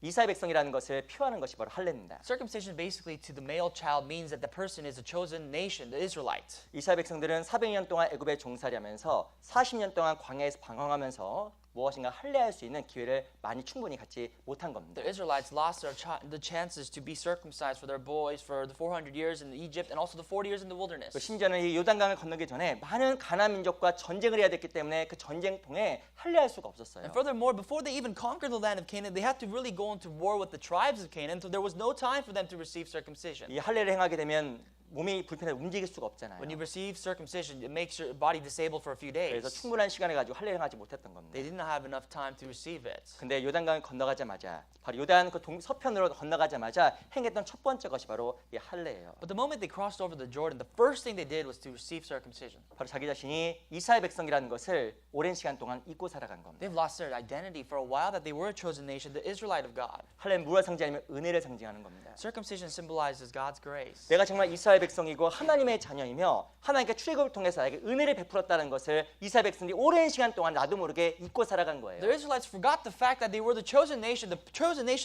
이스라엘 백성이라는 것을 표하는 것이 바로 할례입니다. Circumcision basically to the male child means that the person is a chosen nation, the Israelites. 이스라엘 백성들은 400년 동안 애굽에 종살이하면서 40년 동안 광야에서 방황하면서 무엇인가 할례할 수 있는 기회를 많이 충분히 갖지 못한 겁니다. The Israelites lost the chances to be circumcised for their boys for the 400 years in Egypt and also the 40 years in the wilderness. 심지어는 이 요단강을 건너기 전에 많은 가나안 민족과 전쟁을 해야 됐기 때문에 그 전쟁통에 할례할 수가 없었어요. And furthermore, before they even conquered the land of Canaan, they had to really go into war with the tribes of Canaan, so there was no time for them to receive circumcision. 이 할례를 행하게 되면 몸이 불편해 움직일 수가 없잖아요. When you receive circumcision, it makes your body disabled for a few 그래서 days. 충분한 시간을 가지고 할례를 하지 못했던 겁니다. They did not have enough time to receive it. 근데 요단강을 건너가자마자 바로 요단 그 서편으로 건너가자마자 행했던 첫 번째 것이 바로 이 할례예요. But the moment they crossed over the Jordan, the first thing they did was to receive circumcision. 바로 자기 자신이 이스라엘 백성이라는 것을 오랜 시간 동안 잊고 살아간 겁니다. They've lost their identity for a while that they were a chosen nation, the Israelite of God. 할례는 무엇을 상징하냐면 은혜를 상징하는 겁니다. Circumcision symbolizes God's grace. 내가 정말 이스라엘 백성이고 하나님의 자녀이며 하나님께 출애굽을 통해서 나에게 은혜를 베풀었다는 것을 이스라엘 백성들이 오랜 시간 동안 나도 모르게 잊고 살아간 거예요. The Israelites forgot the fact that they were the chosen nation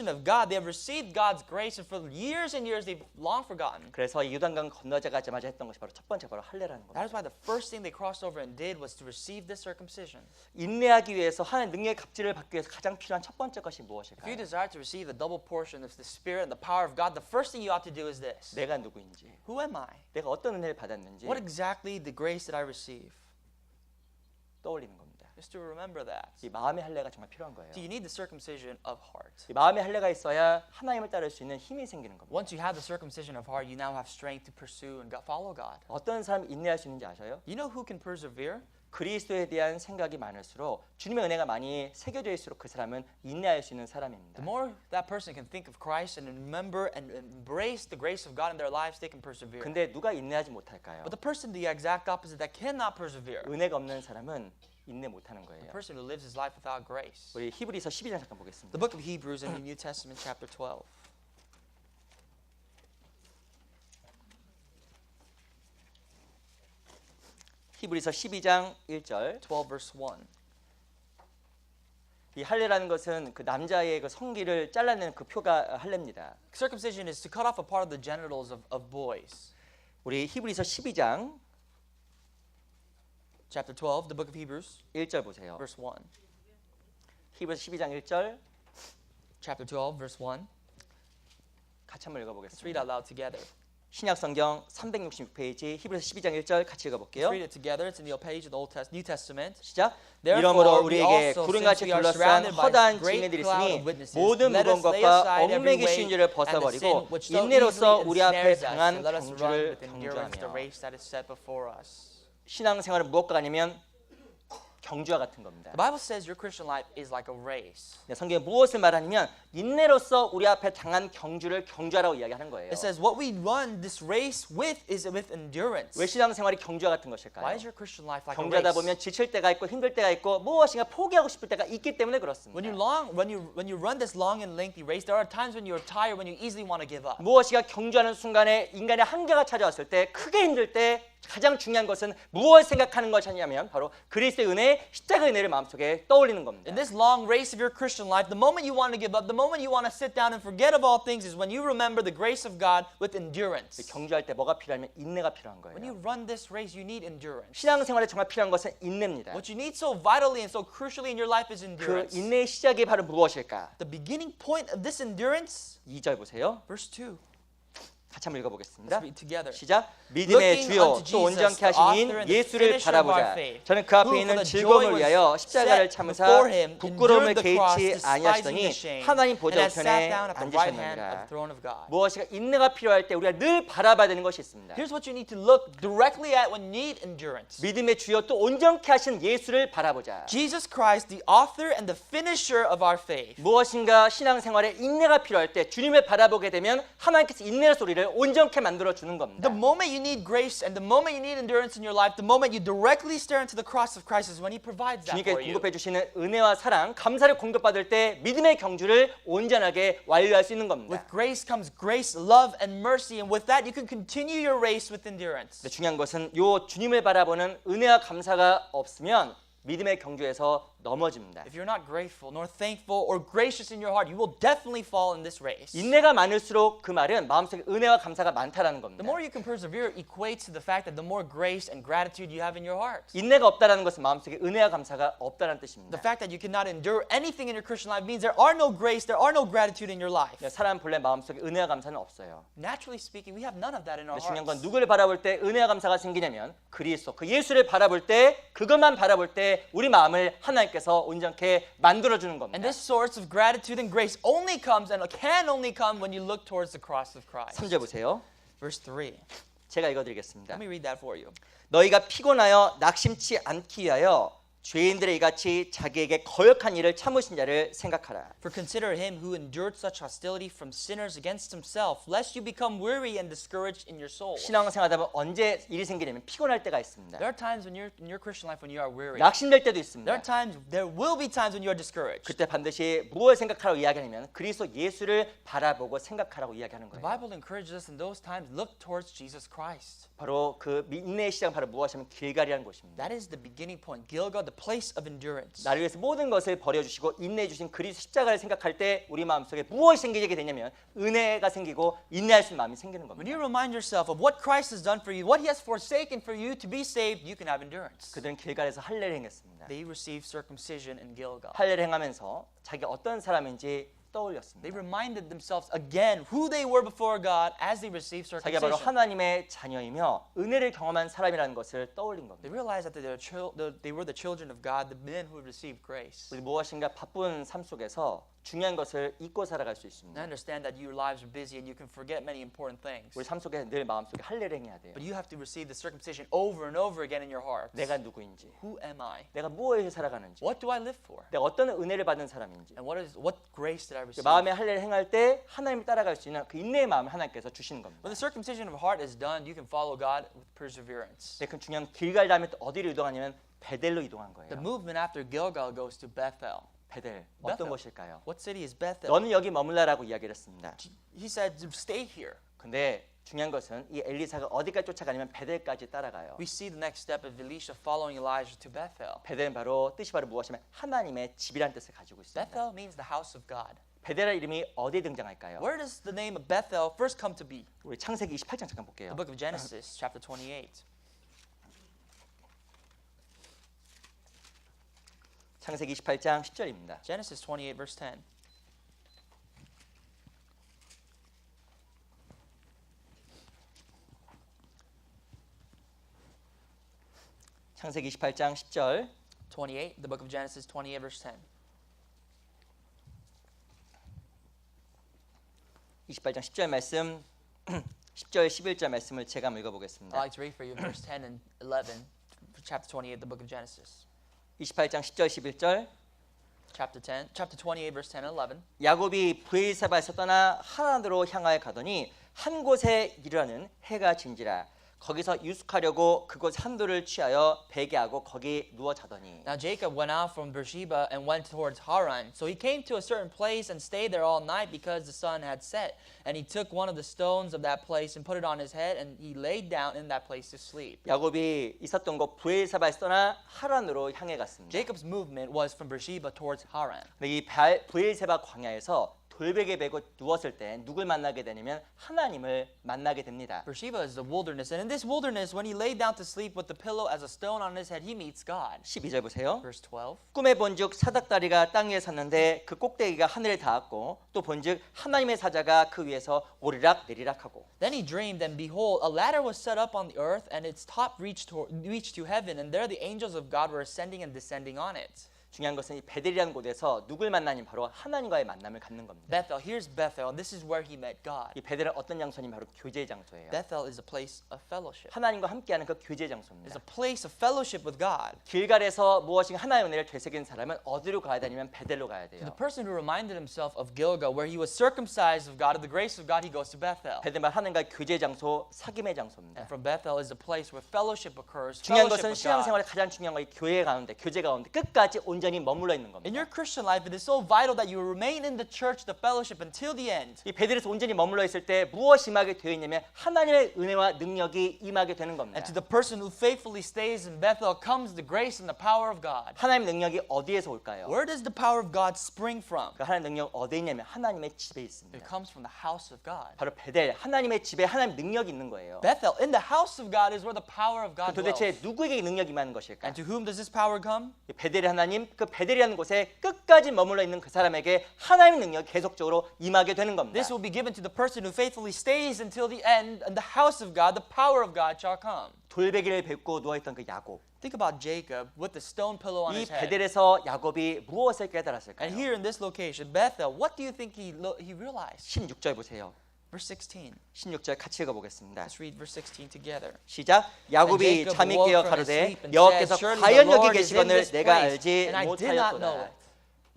of God. They have received God's grace, and for years and years they've long forgotten. 그래서 이 요단강 건너자마자 했던 것이 바로 첫 번째 바로 할례라는 겁니다. That is why the first thing they crossed over and did was to receive this circumcision. 인내하기 위해서 하나님 능력의 갑질을 받기 위해서 가장 필요한 첫 번째 것이 If you 무엇일까요? desire to receive the double portion of the Spirit and the power of God, the first thing you ought to do is this. 내가 누구인지, Who am I? 내가 어떤 은혜를 받았는지 What exactly the grace that I receive? 떠올리는 겁니다. is to remember that. 이 마음의 할례가 정말 필요한 거예요. So you need the circumcision of heart. 이 마음의 할례가 있어야 하나님을 따를 수 있는 힘이 생기는 겁니다. Once you have the circumcision of heart, you now have strength to pursue and follow God. 어떤 사람이 인내할 수 있는지 아셔요? You know who can persevere? 그리스도에 대한 생각이 많을수록 주님의 은혜가 많이 새겨져 있을수록 그 사람은 인내할 수 있는 사람입니다. The more that person can think of Christ and remember and embrace the grace of God in their lives, they can persevere. 근데 누가 인내하지 못할까요? But the person, the exact opposite, that cannot persevere, 은혜가 없는 사람은 인내 못하는 the 거예요. person who lives his life without grace. 우리 히브리서 12장 잠깐 보겠습니다. The book of Hebrews in the New Testament, chapter 12. 히브리서 12장 1절. 12 verse 1. 이 할례라는 것은 그 남자의 그 성기를 잘라내는 그 표가 할례입니다. Circumcision is to cut off a part of the genitals of boys. 우리 히브리서 12장 Chapter 12, the book of Hebrews, 1절 보세요. verse 1. 히브리서 12장 1절 Chapter 12, verse 1. 같이 한번 Let's read 읽어보겠습니다. out loud together. 신약 성경 366페이지 히브리서 12장 1절 같이 읽어볼게요. Let's read it together. It's in the page of the New Testament. 시작. Therefore, 이러므로 we 우리에게 also, 구름같이 since we are 둘러싼 surrounded by 허다한 great 증인들이 cloud 있으니 of witnesses, 모든 let us lay 무거운 것과 aside every 얽매기 weight 쉬운 죄를 and the 벗어버리고 sin which so 인내로서 easily 우리 앞에 ensnares us, 당한 and let us run 경주를 with endurance the 경주하며. race that is set before us. 신앙생활은 무엇과 아니면 경주와 같은 겁니다. The Bible says your Christian life is like a race. 네, 성경에 무엇을 말하냐면 인내로서 우리 앞에 당한 경주를 경주하라고 이야기하는 거예요. It says what we run this race with is with endurance. 왜 신앙생활이 경주와 같은 것일까요? Why is your Christian life like a 경주하다 race? 보면 지칠 때가 있고 힘들 때가 있고 무엇인가 포기하고 싶을 때가 있기 때문에 그렇습니다. When you run this long and lengthy race, there are times when you are tired, when you easily want to give up. 무엇인가 경주하는 순간에 인간의 한계가 찾아왔을 때 크게 힘들 때 가장 중요한 것은 무엇을 생각하는 것이냐면 바로 그리스도의 은혜, 십자가의 은혜를 마음속에 떠올리는 겁니다. In this long race of your Christian life, the moment you want to give up, the moment you want to sit down and forget of all things is when you remember the grace of God with endurance. 경주할 때 뭐가 필요하면 인내가 필요한 When you 거예요. run this race, you need endurance. 신앙생활에 정말 필요한 것은 인내입니다. What you need so vitally and so crucially in your life is 그 endurance. 인내의 시작이 바로 무엇일까? The beginning point of this endurance, 2절 보세요. verse 2. 같이 한번 읽어보겠습니다. Let's read together. 시작. 믿음의 Looking 주요 unto 또 Jesus, 온전케 the 하신 author 이인 and the 예수를 finisher of our 바라보자. faith, 저는 그 앞에 who 있는 for the 즐거움을 joy 위하여 was 십자가를 set 참으사 before him, 부끄러움을 endured the cross, 개의치 despising 아니하시더니 the shame, 하나님 and 보좌 has sat 우편에 down at the right hand of the 앉으셨느니라. throne of God. 무엇이가 인내가 필요할 때 우리가 늘 바라봐야 되는 것이 있습니다. Here's what you need to look directly at when you need endurance. 믿음의 주요 또 온전케 하신 예수를 바라보자. Jesus Christ, the author and the finisher of our faith. 무엇인가 신앙생활에 인내가 필요할 때 주님을 바라보게 되면 하나님께서 인내로서 우리를 온전케 만들어 주는 겁니다. The moment you need grace and the moment you need endurance in your life, the moment you directly stare into the cross of Christ is when He provides that 주님께 for you. 공급해 주시는 은혜와 사랑, 감사를 공급받을 때 믿음의 경주를 온전하게 완료할 수 있는 겁니다. With grace comes grace, love, and mercy, and with that you can continue your race with endurance. 근데 중요한 것은 요 주님을 바라보는 은혜와 감사가 없으면 믿음의 경주에서 넘어집니다. If you're not grateful, nor thankful, or gracious in your heart, you will definitely fall in this race. 인내가 많을수록 그 말은 마음속에 은혜와 감사가 많다라는 겁니다. The more you can persevere equates to the fact that the more grace and gratitude you have in your heart. 인내가 없다라는 것은 마음속에 은혜와 감사가 없다는 뜻입니다. The fact that you cannot endure anything in your Christian life means there are no grace, there are no gratitude in your life. 사람 본래 마음속에 은혜와 감사는 없어요. Naturally speaking, we have none of that in our 근데 중요한 건 hearts. 누구를 바라볼 때 은혜와 감사가 생기냐면 그리스도, 그 예수를 바라볼 때 그것만 바라볼 때 우리 마음을 하나님께서 온전케 만들어주는 And 겁니다. this source of gratitude and grace only comes and can only come when you look towards the cross of Christ. 3절 보세요. Verse 3. 제가 읽어드리겠습니다. Let me read that for you. 너희가 피곤하여 낙심치 않기 위하여 죄인들의 이같이 자기에게 거역한 일을 참으신 자를 생각하라. For consider him who endured such hostility from sinners against himself, lest you become weary and discouraged in your soul. 신앙생활하다 보면 언제 일이 생기냐면 피곤할 때가 있습니다. There are times when you're in your Christian life when you are weary. 낙심될 때도 There 있습니다. are times, there will be times when you are discouraged. 그때 반드시 무엇을 생각하라고 이야기하냐면 그리스도 예수를 바라보고 생각하라고 이야기하는 The 거예요. Bible encourages us in those times, look towards Jesus Christ. 바로 그 인내의 시작은 바로 무엇이냐면 길갈이라는 곳입니다. That is the beginning point. Gilgal, the place of endurance. 나를 위해서 모든 것을 버려주시고 인내해 주신 그리스도 십자가를 생각할 때 우리 마음속에 무엇이 생기게 되냐면 은혜가 생기고 인내할 수 있는 마음이 생기는 When 겁니다. you remind yourself of what Christ has done for you, what He has forsaken for you to be saved, you can have endurance. 그들은 길갈에서 할례를 행했습니다. They received circumcision in Gilgal. 할례를 행하면서 자기가 어떤 사람인지 They 떠올렸습니다. reminded themselves again who they were before God as they received 자기가 바로 circumcision. 하나님의 자녀이며 은혜를 경험한 사람이라는 것을 떠올린 They 겁니다. realized that they were the children of God, the men who had received grace. 우리 무엇인가 바쁜 삶 속에서 중요한 것을 잊고 살아갈 수 I 있습니다. understand that your lives are busy and you can forget many important things. 우리 삶 속에 늘 마음속에 할례를 행해야 돼요. But you have to receive the circumcision over and over again in your heart. 내가 누구인지, Who am I? 내가 무엇에 살아가는지, What do I live for? 내가 어떤 은혜를 받은 사람인지. And what grace did I receive? 마음의 할례를 행할 때 하나님을 따라갈 수 있는 그 인내의 마음을 하나님께서 주시는 겁니다. When the circumcision of heart is done, you can follow God with perseverance. 네, 그 중요한 길갈 다음에 또 어디로 이동하냐면 베델로 이동한 The 거예요. movement after Gilgal goes to Bethel. 베델 어떤 베델. 곳일까요? What city is Bethel? 너는 여기 머물라라고 이야기를 했습니다. He said to stay here. 근데 중요한 것은 이 엘리사가 어디까지 쫓아가냐면 베델까지 따라가요. We see the next step of Elisha following Elijah to Bethel. 베델은 바로 뜻이 바로 무엇이냐면 하나님의 집이라는 뜻을 가지고 있습니다. Bethel means the house of God. 베델의 이름이 어디에 등장할까요? Where does the name of Bethel first come to be? 우리 창세기 28장 잠깐 The 볼게요. book of Genesis, chapter 28. 창세기 28장 10절입니다. Genesis 28, verse 10. 창세기 28장 10절 28, the book of Genesis 28, verse 10. 28장 10절 말씀 10절 11절 말씀을 제가 한번 I'd 읽어보겠습니다. like to read for you verse 10 and 11, chapter 28, the book of Genesis. 28장 10절 11절 Chapter 28, verse 10 and 11. 야곱이 브엘세바에서 떠나 하란으로 향하여 가더니 한 곳에 이르러는 해가 진지라 거기서 유숙하려고 그곳 한도를 취하여 베개하고 거기 누워 자더니 Now Jacob went out from Beersheba and went towards Haran. So he came to a certain place and stayed there all night because the sun had set. And he took one of the stones of that place and put it on his head, and he laid down in that place to sleep. 야곱이 있었던 곳 브엘세바에서 떠나 하란으로 향해 갔습니다. Jacob's movement was from Beersheba towards Haran. 이 브엘세바 광야에서 돌베개 베고 누웠을 때 누굴 만나게 되냐면 하나님을 만나게 됩니다. Beersheba is the wilderness, and in this wilderness, when he laid down to sleep with the pillow as a stone on his head, he meets God. 12절 보세요. Verse 12. 꿈에 본즉 사닥다리가 땅 위에 섰는데 그 꼭대기가 하늘에 닿았고 또 본즉 하나님의 사자가 그 위에서 오르락 내리락하고 Then he dreamed, and behold, a ladder was set up on the earth, and its top reached to heaven, and there the angels of God were ascending and descending on it. 중요한 것은 이 베델이라는 곳에서 누굴 만나니 바로 하나님과의 만남을 갖는 겁니다. Bethel, here's Bethel, and this is where he met God. 이 베델은 어떤 장소니 바로 교제의 장소예요. Bethel is a place of fellowship. 하나님과 함께하는 그 교제의 It's 장소입니다. a place of fellowship with God. 길갈에서 무엇인가 하나님의 은혜를 되새긴 사람은 어디로 가야 되냐면 베델로 가야 The 돼요. person who reminded himself of Gilgal, where he was circumcised of God, of the grace of God, he goes to Bethel. 베델은 하나님과의 교제의 장소, 사귐의 And 장소입니다. from Bethel is a place where fellowship occurs, 중요한 것은 fellowship with God. 신앙생활의 가장 중요한 건 이 교회 가운데, 교제 가운데 끝까지 온전히 머물러 있는 겁니다. In your Christian life, it is so vital that you remain in the church, the fellowship, until the end. 이 베델에서 온전히 머물러 있을 때 무엇이 임하게 되어 있냐면 하나님의 은혜와 능력이 임하게 되는 겁니다. And to the person who faithfully stays in Bethel comes the grace and the power of God. 하나님의 능력이 어디에서 올까요? Where does the power of God spring from? 그 하나님의 능력 어디에 있냐면 하나님의 집에 있습니다. It comes from the house of God. 바로 베델, 하나님의 집에 하나님 능력이 있는 거예요. Bethel, in the house of God, is where the power of God dwells. 도대체 누구에게 이 능력이 임하는 것일까? And to whom does this power come? 이 베델의 하나님, 그 베델이라는 곳에 끝까지 머물러 있는 그 사람에게 하나님의 능력이 계속적으로 임하게 되는 겁니다. This will be given to the person who faithfully stays until the end, and the house of God, the power of God shall come. 돌베개를 뵙고 누워있던 그 야곱. Think about Jacob with the stone pillow on 이 his head. 베델에서 야곱이 무엇을 깨달았을까요? And here in this location, Bethel, what do you think he realized? 16절 보세요. Verse 16. 16절 같이 읽어보겠습니다. Let's read verse 16 together. 시작. 야곱이 Jacob 잠이 awoke 깨어 from his 가로되 sleep and 여호와께서 said, "Surely 과연 the 여기 Lord is in 계시거늘 this 내가 place, 알지 and I did not know 못하였도다. it."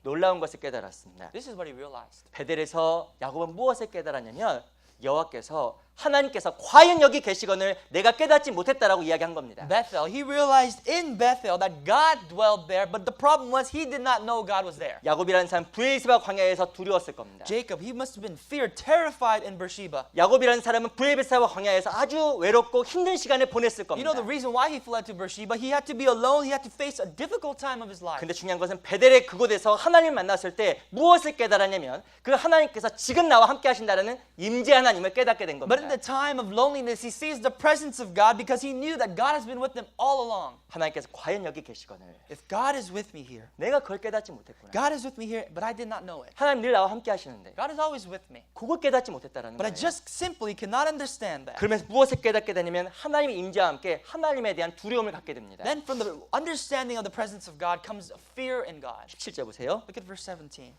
놀라운 것을 깨달았습니다. This is what he realized. 베델에서 야곱은 무엇을 깨달았냐면 여호와께서 하나님께서 과연 여기 계시거늘 내가 깨닫지 못했다라고 이야기한 겁니다. Bethel, he realized in Bethel that God dwelled there, but the problem was he did not know God was there. 야곱이라는 사람 브엘세바 광야에서 두려웠을 겁니다. Jacob, he must have been feared, terrified in Beersheba. 야곱이라는 사람은 브엘세바 광야에서 아주 외롭고 힘든 시간을 보냈을 You know 겁니다. the reason why he fled to Beersheba? He had to be alone. He had to face a difficult time of his life. 근데 중요한 것은 베델의 그곳에서 하나님을 만났을 때 무엇을 깨달았냐면 그 하나님께서 지금 나와 함께 하신다는 임재 하나님을 깨닫게 된 But in 겁니다. In the time of loneliness, he sees the presence of God because he knew that God has been with them all along. 하나님께서 과연 여기 계시거늘 If God is with me here, 내가 그걸 깨닫지 못했구나. God is with me here, but I did not know it. 하나님 늘 나와 함께 하시는데 God is always with me, 그걸 깨닫지 못했다라는 but I 거예요. just simply cannot understand that. 그러면서 무엇을 깨닫게 되냐면 하나님의 임재와 함께 하나님에 대한 두려움을 갖게 됩니다. Then from the understanding of the presence of God comes fear in God. 17절 보세요. Look at verse 17.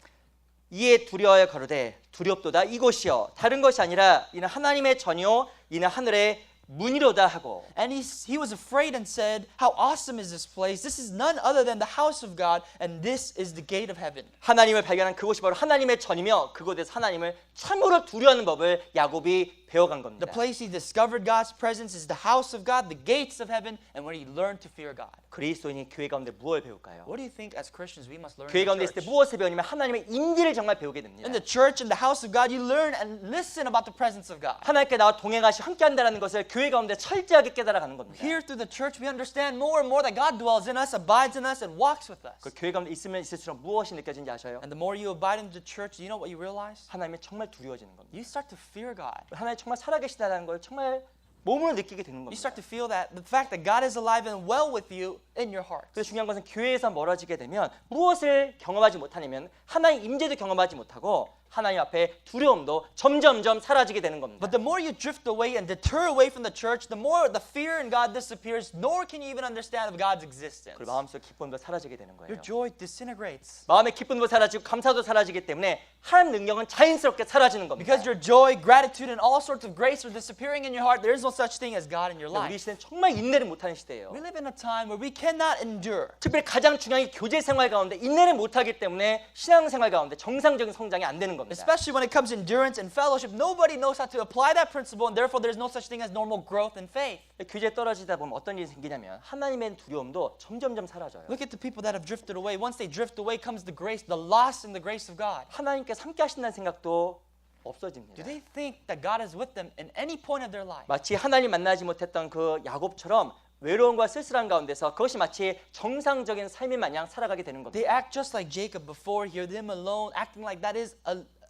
이에 두려워하여 가로되 두렵도다 이곳이여 다른 것이 아니라 이는 하나님의 전이요 이는 하늘의 문이로다 하고 And he was afraid and said, How awesome is this place? This is none other than the house of God, and this is the gate of heaven. 하나님을 발견한 그곳이 바로 하나님의 전이며 그곳에서 하나님을 참으로 두려워하는 법을 야곱이 배워간 겁니다. The place he discovered God's presence is the house of God, the gates of heaven, and where he learned to fear God. 그리스도인이 교회 가운데 무엇을 배울까요? What do you think as Christians we must learn 교회 in 가운데 the 있을 때 church? 무엇을 배우냐면 하나님의 임재를 정말 배우게 됩니다. In the church, in the house of God, you learn and listen about the presence of God. 하나님께 나와 동행하시 함께한다는 것을 교회 가운데 철저하게 깨달아가는 겁니다. Here through the church, we understand more and more that God dwells in us, abides in us, and walks with us. 그 교회 가운데 있으면 있을수록 무엇이 느껴지는지 아셔요? And the more you abide in the church, do you know what you realize? 하나님이 정말 두려워지는 겁니다. You start to fear God. 하나님 정말 살아계시다는 걸 정말 몸으로 느끼게 되는 You 겁니다. start to feel that the fact that God is alive and well with you in your heart. 그래서 중요한 것은 교회에서 멀어지게 되면 무엇을 경험하지 못하냐면 하나님 임재도 경험하지 못하고 하나님 앞에 두려움도 점점점 사라지게 되는 겁니다. But the more you drift away and deter away from the church, the more the fear in God disappears, nor can you even understand of God's existence. 그리고 마음속 기쁨도 사라지게 되는 거예요. Your joy disintegrates. 마음의 기쁨도 사라지고 감사도 사라지기 때문에 하나님 능력은 자연스럽게 사라지는 겁니다. Because your joy, gratitude, and all sorts of grace are disappearing in your heart, there is no such thing as God in your 우리 life. 시대는 정말 인내를 못하는 시대예요. We live in a time where we cannot endure. 특별히 가장 중요한 게 교제 생활 가운데 인내를 못하기 때문에 신앙 생활 가운데 정상적인 성장이 안 되는 겁니다. Especially when it comes to endurance and fellowship, nobody knows how to apply that principle, and therefore there's no such thing as normal growth in faith. 교제에 떨어지다 보면 어떤 일이 생기냐면 하나님의 두려움도 점점점 사라져요. Look at the people that have drifted away. Once they drift away comes the grace, the loss in the grace of God. 하나님께서 함께 하신다는 생각도 없어집니다. Do they think that God is with them in any point of their life? 마치 하나님 만나지 못했던 그 야곱처럼 외로움과 쓸쓸한 가운데서 그것이 마치 정상적인 삶이 마냥 살아가게 되는 They 겁니다. act just like Jacob before here, them alone, acting like that is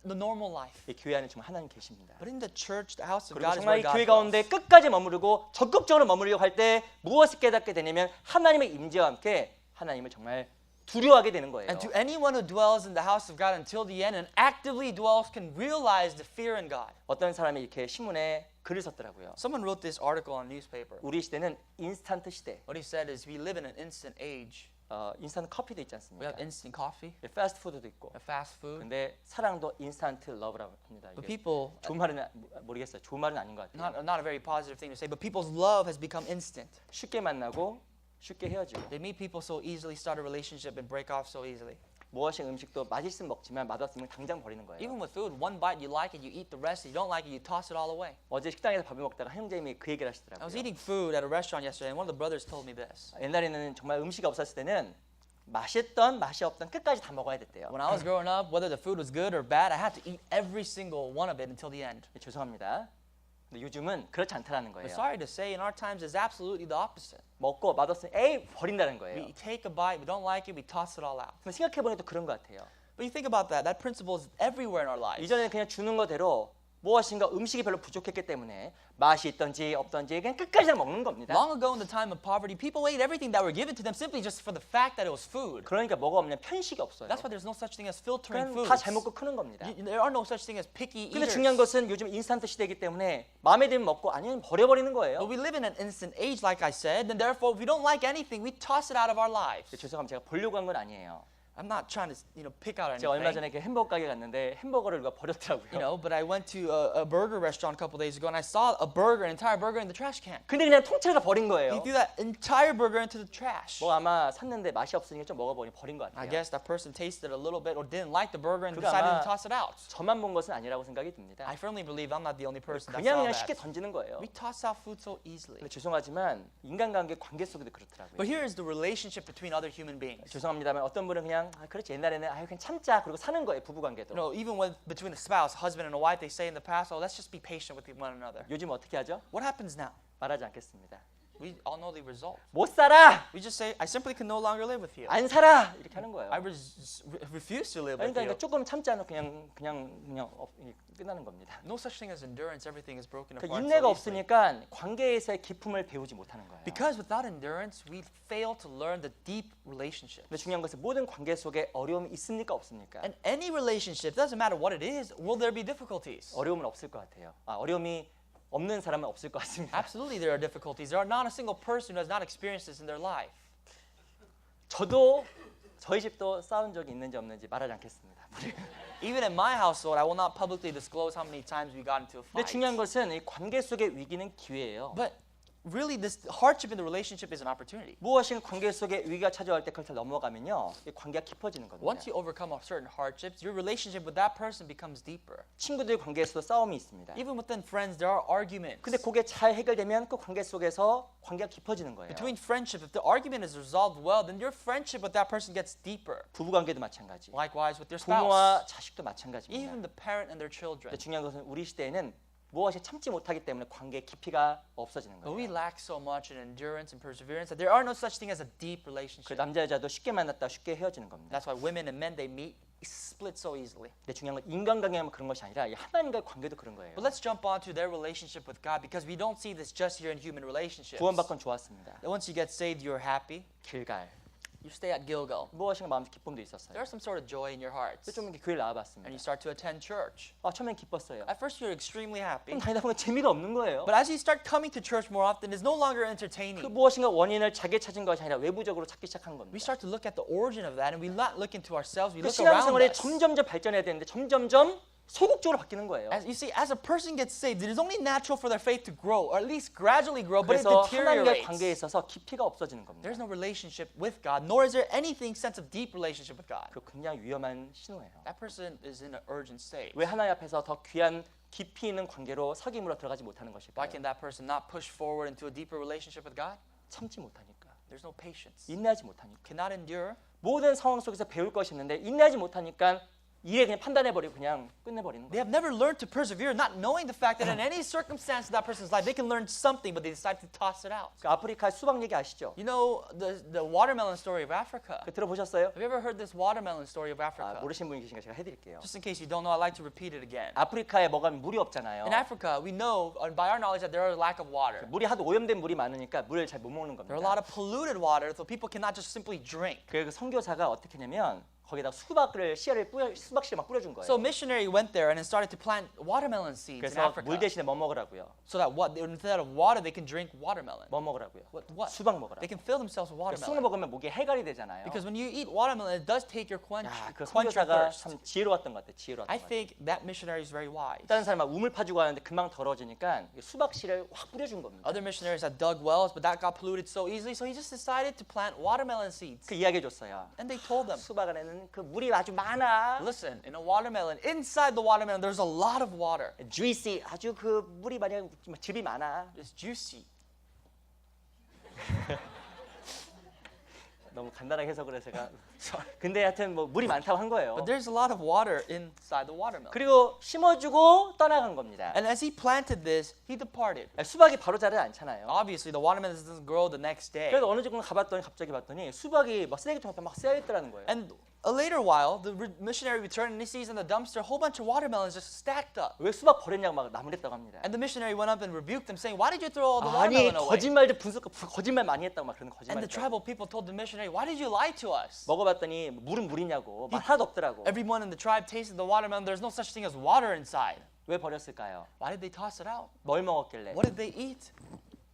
the normal life. 이 교회 안에 정말 하나님 계십니다. But in the church, the house of 그리고 God is 정말 where 이 God 교회 가운데 dwells. 끝까지 머무르고 적극적으로 머무르려고 할 때 무엇을 깨닫게 되냐면 하나님의 임재와 함께 하나님을 정말 두려워하게 되는 거예요. And to anyone who dwells in the house of God until the end and actively dwells can realize the fear in God. 어떤 사람이 이렇게 신문에 글을 썼더라고요. Someone wrote this article on newspaper. 우리 시대는 인스턴트 시대. What he said is we live in an instant age. 인스턴트 커피도 있지 We 않습니까? have instant coffee, 패스트푸드도 있고. fast food. 근데 사랑도 인스턴트 러브라고 합니다. But 이게 people, 좋은 말은 모르겠어요. 좋은 말은 아닌 것 같아요. not a very positive thing to say, but people's love has become instant. 쉽게 만나고 쉽게 헤어지고 They meet people so easily, start a relationship, and break off so easily. 무엇이 음식도 맛있으면 먹지만 맛없으면 당장 버리는 거예요. Even with food, one bite you like it, you eat the rest. You don't like it, you toss it all away. 어제 식당에서 밥을 먹다가 한 형제님이 그 얘기를 I was 하시더라고요. eating food at a restaurant yesterday, and one of the brothers told me this. 옛날에는 정말 음식이 없었을 때는 맛있던 맛이 없던 끝까지 다 먹어야 됐대요. When I was growing up, whether the food was good or bad, I had to eat every single one of it until the end. 죄송합니다. 근데 요즘은 그렇지 않다라는 But 거예요. sorry to say, in our times, it's absolutely the opposite. 먹고 맛없으면 에이 버린다는 거예요. We take a bite, we don't like it, we toss it all out. 그럼 생각해 보니 또 그런 것 같아요. But you think about that, that principle is everywhere in our lives. 이전에는 그냥 주는 거대로 무엇인가 음식이 별로 부족했기 때문에 맛이 있던지 없던지 그냥 끝까지 다 먹는 겁니다. Long ago in the time of poverty, people ate everything that were given to them simply just for the fact that it was food. 그러니까 뭐가 없냐면 편식이 없어요. That's why there's no such thing as filtering 그냥 foods. 다 잘 먹고 크는 겁니다. There are no such thing as picky 근데 eaters. 중요한 것은 요즘 인스턴트 시대이기 때문에 마음에 들면 먹고 아니면 버려버리는 But 거예요. we live in an instant age, like I said, and therefore, if we don't like anything, we toss it out of our lives. 죄송합니다. 제가 보려고 한 건 아니에요. I'm not trying to, pick out 제가 얼마 anything. 전에 그 햄버거 가게 갔는데 햄버거를 누가 버렸더라고요. But I went to a burger restaurant a couple days ago, and I saw an entire burger in the trash can. 근데 그냥 통째로 다 버린 He 거예요. threw that entire burger into the trash. 뭐 아마 샀는데 맛이 없으니까 좀 먹어보니 버린 것 I 같아요. guess that person tasted a little bit or didn't like the burger and 그거 decided 아마 to toss it out. 저만 본 것은 아니라고 생각이 듭니다. I firmly believe I'm not the only person that 그냥 saw 쉽게 that. 던지는 거예요. We toss out food so easily. 근데 죄송하지만 인간관계 관계 속에도 그렇더라고요. But here is the relationship between other human beings. 죄송합니다만 어떤 분은 그냥 그렇지 옛날에는 그냥 참자 그리고 사는 거예요 부부관계도. Even between the spouse, husband and a wife, they say in the past, oh, let's just be patient with one another. 요즘 어떻게 하죠? What happens now? 말하지 않겠습니다. We all know the result. 못 살아, We just say, I simply can no longer live with you. 안 살아 이렇게 하는 거예요. I refuse to live with 그러니까 you. 조금 참지 않고 그냥 끝나는 겁니다. No such thing as endurance. Everything is broken 그 apart 인내가 so easily. 없으니까 관계에서의 기품을 배우지 못하는 거예요. Because without endurance, we fail to learn the deep relationships. 근데 중요한 것은 모든 관계 속에 어려움이 있습니까 없습니까? And any relationship, doesn't matter what it is, will there be difficulties? 어려움은 없을 것 같아요. 어려움이 없는 사람은 없을 것 같습니다. Absolutely, there are difficulties. There are not a single person who has not experienced this in their life. 저도 저희 집도 싸운 적이 있는지 없는지 말하지 않겠습니다. Even in my household, I will not publicly disclose how many times we got into a 근데 fight. 중요한 것은 이 관계 속의 위기는 기회예요. But really, this hardship in the relationship is an opportunity. 무엇인 관계 속에 위기가 찾아올 때 그걸 넘어가면요, 이 관계가 깊어지는 겁니다. Once you overcome certain hardships, your relationship with that person becomes deeper. 친구들 관계에서도 싸움이 있습니다. Even within friends, there are arguments. 근데 그게 잘 해결되면 그 관계 속에서 관계가 깊어지는 거예요. Between friendship, if the argument is resolved well, then your friendship with that person gets deeper. 부부 관계도 마찬가지. Likewise with your 부모와 spouse, 자식도 마찬가지입니다. even the parent and their children. 근데 중요한 것은 우리 시대에는 무엇이 참지 못하기 때문에 관계의 깊이가 없어지는 But we 거예요. lack so much in endurance and perseverance that there are no such thing as a deep 그 relationship. 남자 여자도 쉽게 만났다 쉽게 헤어지는 겁니다. That's why women and men, they meet, split so easily. 근데 중요한 건 인간관계만 그런 것이 아니라 이 하나님과의 관계도 그런 거예요. But let's jump on to their relationship with God because we don't see this just here in human relationships. 구원받건 좋았습니다. Once you get saved, you're happy. 길갈 You stay at Gilgal. 무엇인가 마음속 기쁨도 있었어요. There's some sort of joy in your hearts. 그래서 좀 이렇게 교회를 And 나와봤습니다. you start to attend church. 처음엔 기뻤어요. At first, you're extremely happy. 그럼 다니다 보면 재미가 없는 거예요. But as you start coming to church more often, it's no longer 그 entertaining. 무엇인가 원인을 자기가 찾은 것이 아니라 외부적으로 찾기 시작한 겁니다. We start to look at the origin of that and we not look into ourselves, we 그 look around 신앙생활이 us. 점점점 발전해야 되는데 점점점 소극적으로 바뀌는 거예요. As you see, as a person gets saved, it is only natural for their faith to grow, or at least gradually grow, but it 그래서 하나님과의 관계에 deteriorates. 있어서 깊이가 없어지는 겁니다. There's no relationship with God, nor is there anything sense of deep relationship with God. 그 굉장히 위험한 신호예요. That person is in an urgent state. 왜 하나님 앞에서 더 귀한 깊이 있는 관계로 사귐으로 들어가지 못하는 Why 것일까요? can that person not push forward into a deeper relationship with God? 참지 못하니까, There's no patience. 인내하지 못하니까. Cannot endure. 모든 상황 속에서 배울 것이 있는데 인내하지 못하니까 일에 그냥 판단해버리고 그냥 끝내버리는 They 거예요. have never learned to persevere, not knowing the fact that in any circumstance of that person's life, they can learn something, but they decide to toss it out. 그 아프리카 수박 얘기 아시죠? You know the watermelon story of Africa. 그 들어보셨어요? Have you ever heard this watermelon story of Africa? 모르시는 분이 계신가 제가 해드릴게요. Just in case you don't know, I'd like to repeat it again. 아프리카에 뭐가 물이 없잖아요. In Africa, we know by our knowledge that there is a lack of water. 물이 하도 오염된 물이 많으니까 물을 잘 못 먹는 There are a lot 겁니다. of polluted water, so people cannot just simply drink. 그래서 선교사가 어떻게 했냐면 거기다 수박을 수박씨를 막 뿌려준 거예요. So a missionary went there and then started to plant watermelon seeds in 그래서 물 Africa, 대신에 뭐 먹으라고요? so that instead of water, they can drink watermelon. 뭐 먹으라고요? What? 수박 먹으라. They can fill themselves with 쑥을 watermelon. 먹으면 목에 해갈이 되잖아요. Because when you eat watermelon, it does take your 야, 그 quench your 선교사가 thirst. 참 지혜로웠던 것 같아요. 지혜로웠던 I 것 같아요. think that missionary is very wise. 다른 사람 막 우물 파주고 하는데 금방 더러워지니까 수박씨를 확 뿌려준 겁니다. Other missionaries had dug wells, but that got polluted so easily, so he just decided to plant watermelon seeds. 그 이야기해줬어요. And they told them, 수박 안에는 그 물이 아주 많아. listen, in a watermelon, inside the watermelon, there's a lot of water. juicy 아주 그 물이 많이 즙이 많아. It's juicy. 너무 간단하게 해석을 해서 제가 근데 하여튼 뭐 물이 많다고 한 거예요. But there's a lot of water inside the watermelon. 그리고 심어주고 떠나간 겁니다. And as he planted this, he departed. 수박이 바로 자라지 않잖아요. Obviously, the watermelon doesn't grow the next day. 그래서 어느 정도 가봤더니 갑자기 봤더니 수박이 막 쓰레기통 앞에 막 쌓여 있더라는 거예요. And a later while, the missionary returned and he sees in the dumpster a whole bunch of watermelons just stacked up. 왜 수박 버렸냐고 막 나무랬다고 합니다. And the missionary went up and rebuked them, saying, "Why did you throw all the 아니 watermelon away?" 거짓말도 거짓말 많이 했다고 막 그런 And 거짓말. the tribal people told the missionary, "Why did you lie to us?" 먹어봤더니 물은 물이냐고 말 하나도 없더라고. Everyone in the tribe tasted the watermelon. There's no such thing as water inside. 왜 버렸을까요? Why did they toss it out? 뭘 먹었길래? What did they eat?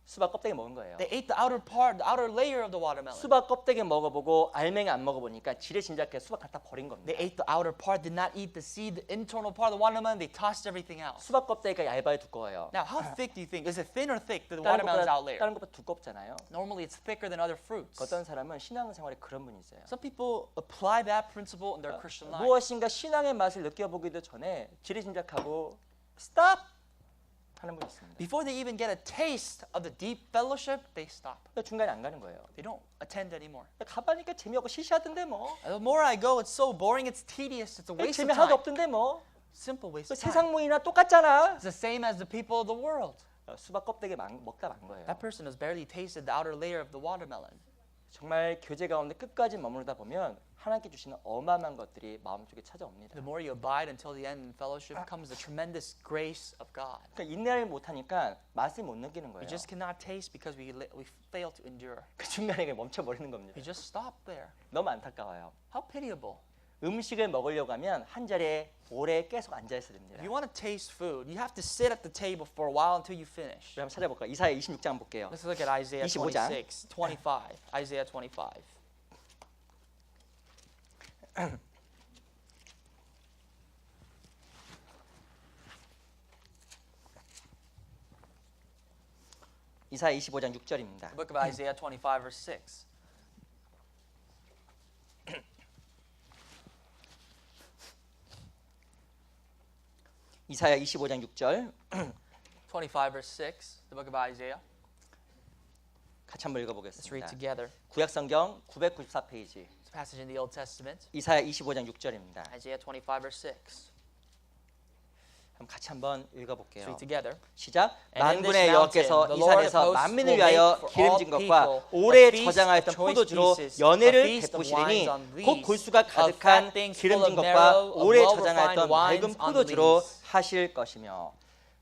수박 껍데기 먹은 거예요. They ate the outer part, the outer layer of the watermelon. 수박 껍데기 먹어보고 알맹이 안 먹어보니까 지레짐작해 수박 갖다 버린 겁니다. They ate the outer part, did not eat the seed, the internal part of the watermelon. They tossed everything out. 수박 껍데기가 얇아요, 두꺼워요? Now, how thick do you think? Is it thin or thick, the 다른 watermelon's out layer? 것보다 두껍잖아요. Normally, it's thicker than other fruits. 어떤 사람은 신앙생활에 그런 분이 있어요. Some people apply that principle in their Christian life. 무엇인가 신앙의 맛을 느껴보기도 전에 지레짐작하고 stop 하는 분이 있습니다. Before they even get a taste of the deep fellowship, they stop. 중간에 안 가는 거예요. They don't attend anymore. 가봐니까 재미없고 시시하던데 뭐. And the more I go, it's so boring, it's tedious, it's a waste 재미 of 하나도 time. 없던데 뭐. Simple waste 그 of time. 세상 모이나 똑같잖아. It's the same as the people of the world. 수박 껍데기 먹다 만 거예요. That person has barely tasted the outer layer of the watermelon. 정말 교제 가운데 끝까지 머무르다 보면 하나님께 주시는 어마어마한 것들이 마음속에 찾아옵니다. The more you abide until the end in fellowship comes the tremendous grace of God. 그러니까 인내를 못하니까 맛을 못 느끼는 거예요. We just cannot taste because we fail to endure. 그 중간에 멈춰버리는 겁니다. We just stop there. 너무 안타까워요. How pitiable. 음식을 먹으려고 하면 한 자리에 오래 계속 앉아 있어야 됩니다. If you want to taste food, you have to sit at the table for a while until you finish. 우리 한번 찾아볼까요? 이사야 26장 볼게요. Let's look at Isaiah 25장. 26, 25. Isaiah 25. 이사야 25장 6절입니다. The book of Isaiah 25, verse 6. 이사야 25장 6절 25, verse 6. The book of Isaiah. 같이 한번 Let's read 읽어보겠습니다. together. 구약 성경 994페이지 It's a passage in the Old Testament. 이사야 25장 6절입니다. Isaiah 25, verse 6. 그럼 같이 한번 Let's 읽어볼게요. read together. 시작. And in this 만군의 여호와께서 mountain, 이 the Lord of 산에서 hosts 만민을 will 위하여 make for all 기름진 것과 people 오래 a feast 저장하였던 of choice 포도주로 pieces, 연회를 a feast of 베푸시리니 wines on 곧 lees, 골수가 of 가득한 fat things full 기름진 of 것과 marrow, of 오래 well-refined 저장하였던 wines 맑은 on 포도주로 lees. 하실 것이며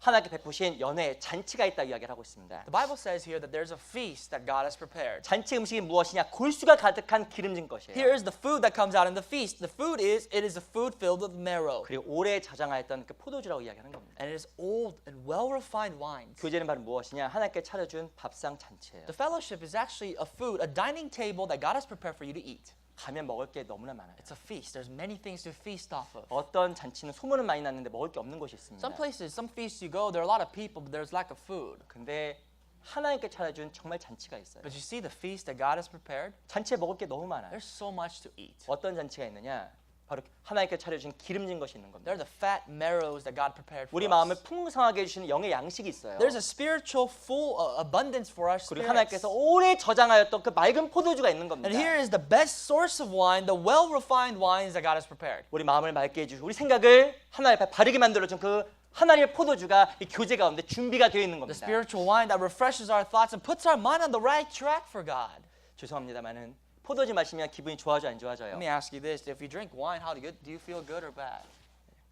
하나님께 베푸신 연회 잔치가 있다 이야기를 하고 있습니다. The Bible says here that there's a feast that God has prepared. 잔치 음식이 무엇이냐? 골수가 가득한 기름진 것이에요. Here is the food that comes out in the feast. The food is, it is a food filled with marrow. 그리고 오래 저장하였던 그 포도주라고 이야기하는 겁니다. And it is old and well-refined wines. 교제는 바로 무엇이냐? 하나님께 차려준 밥상 잔치예요. The fellowship is actually a food, a dining table that God has prepared for you to eat. 가면 먹을 게 너무나 많아요. It's a feast. There's many things to feast off of. 어떤 잔치는 소문은 많이 났는데 먹을 게 없는 곳이 있습니다. Some places, some feasts you go, there are a lot of people, but there's lack of food. 근데 하나님께 차려준 정말 잔치가 있어요. But you see the feast that God has prepared, 잔치에 먹을 게 너무 많아요. there's so much to eat. 어떤 잔치가 있느냐? 바로 하나님께 차려준 기름진 것이 있는 겁니다. They're the fat marrows that God prepared for 우리 마음을 us. 풍성하게 해주시는 영의 양식이 있어요. There's a spiritual full abundance for our 그리고 spirits. 하나님께서 오래 저장하였던 그 맑은 포도주가 있는 겁니다. And here is the best source of wine, the well-refined wines that God has prepared. 우리 마음을 맑게 해주시고 우리 생각을 하나님 앞에 바르게 만들어준 그 하나님의 포도주가 이 교제 가운데 준비가 되어 있는 The 겁니다. spiritual wine that refreshes our thoughts and puts our mind on the right track for God. 죄송합니다만은 포도주 마시면 기분이 좋아져 안 좋아져요? Let me ask you this: if you drink wine, how do you feel good or bad?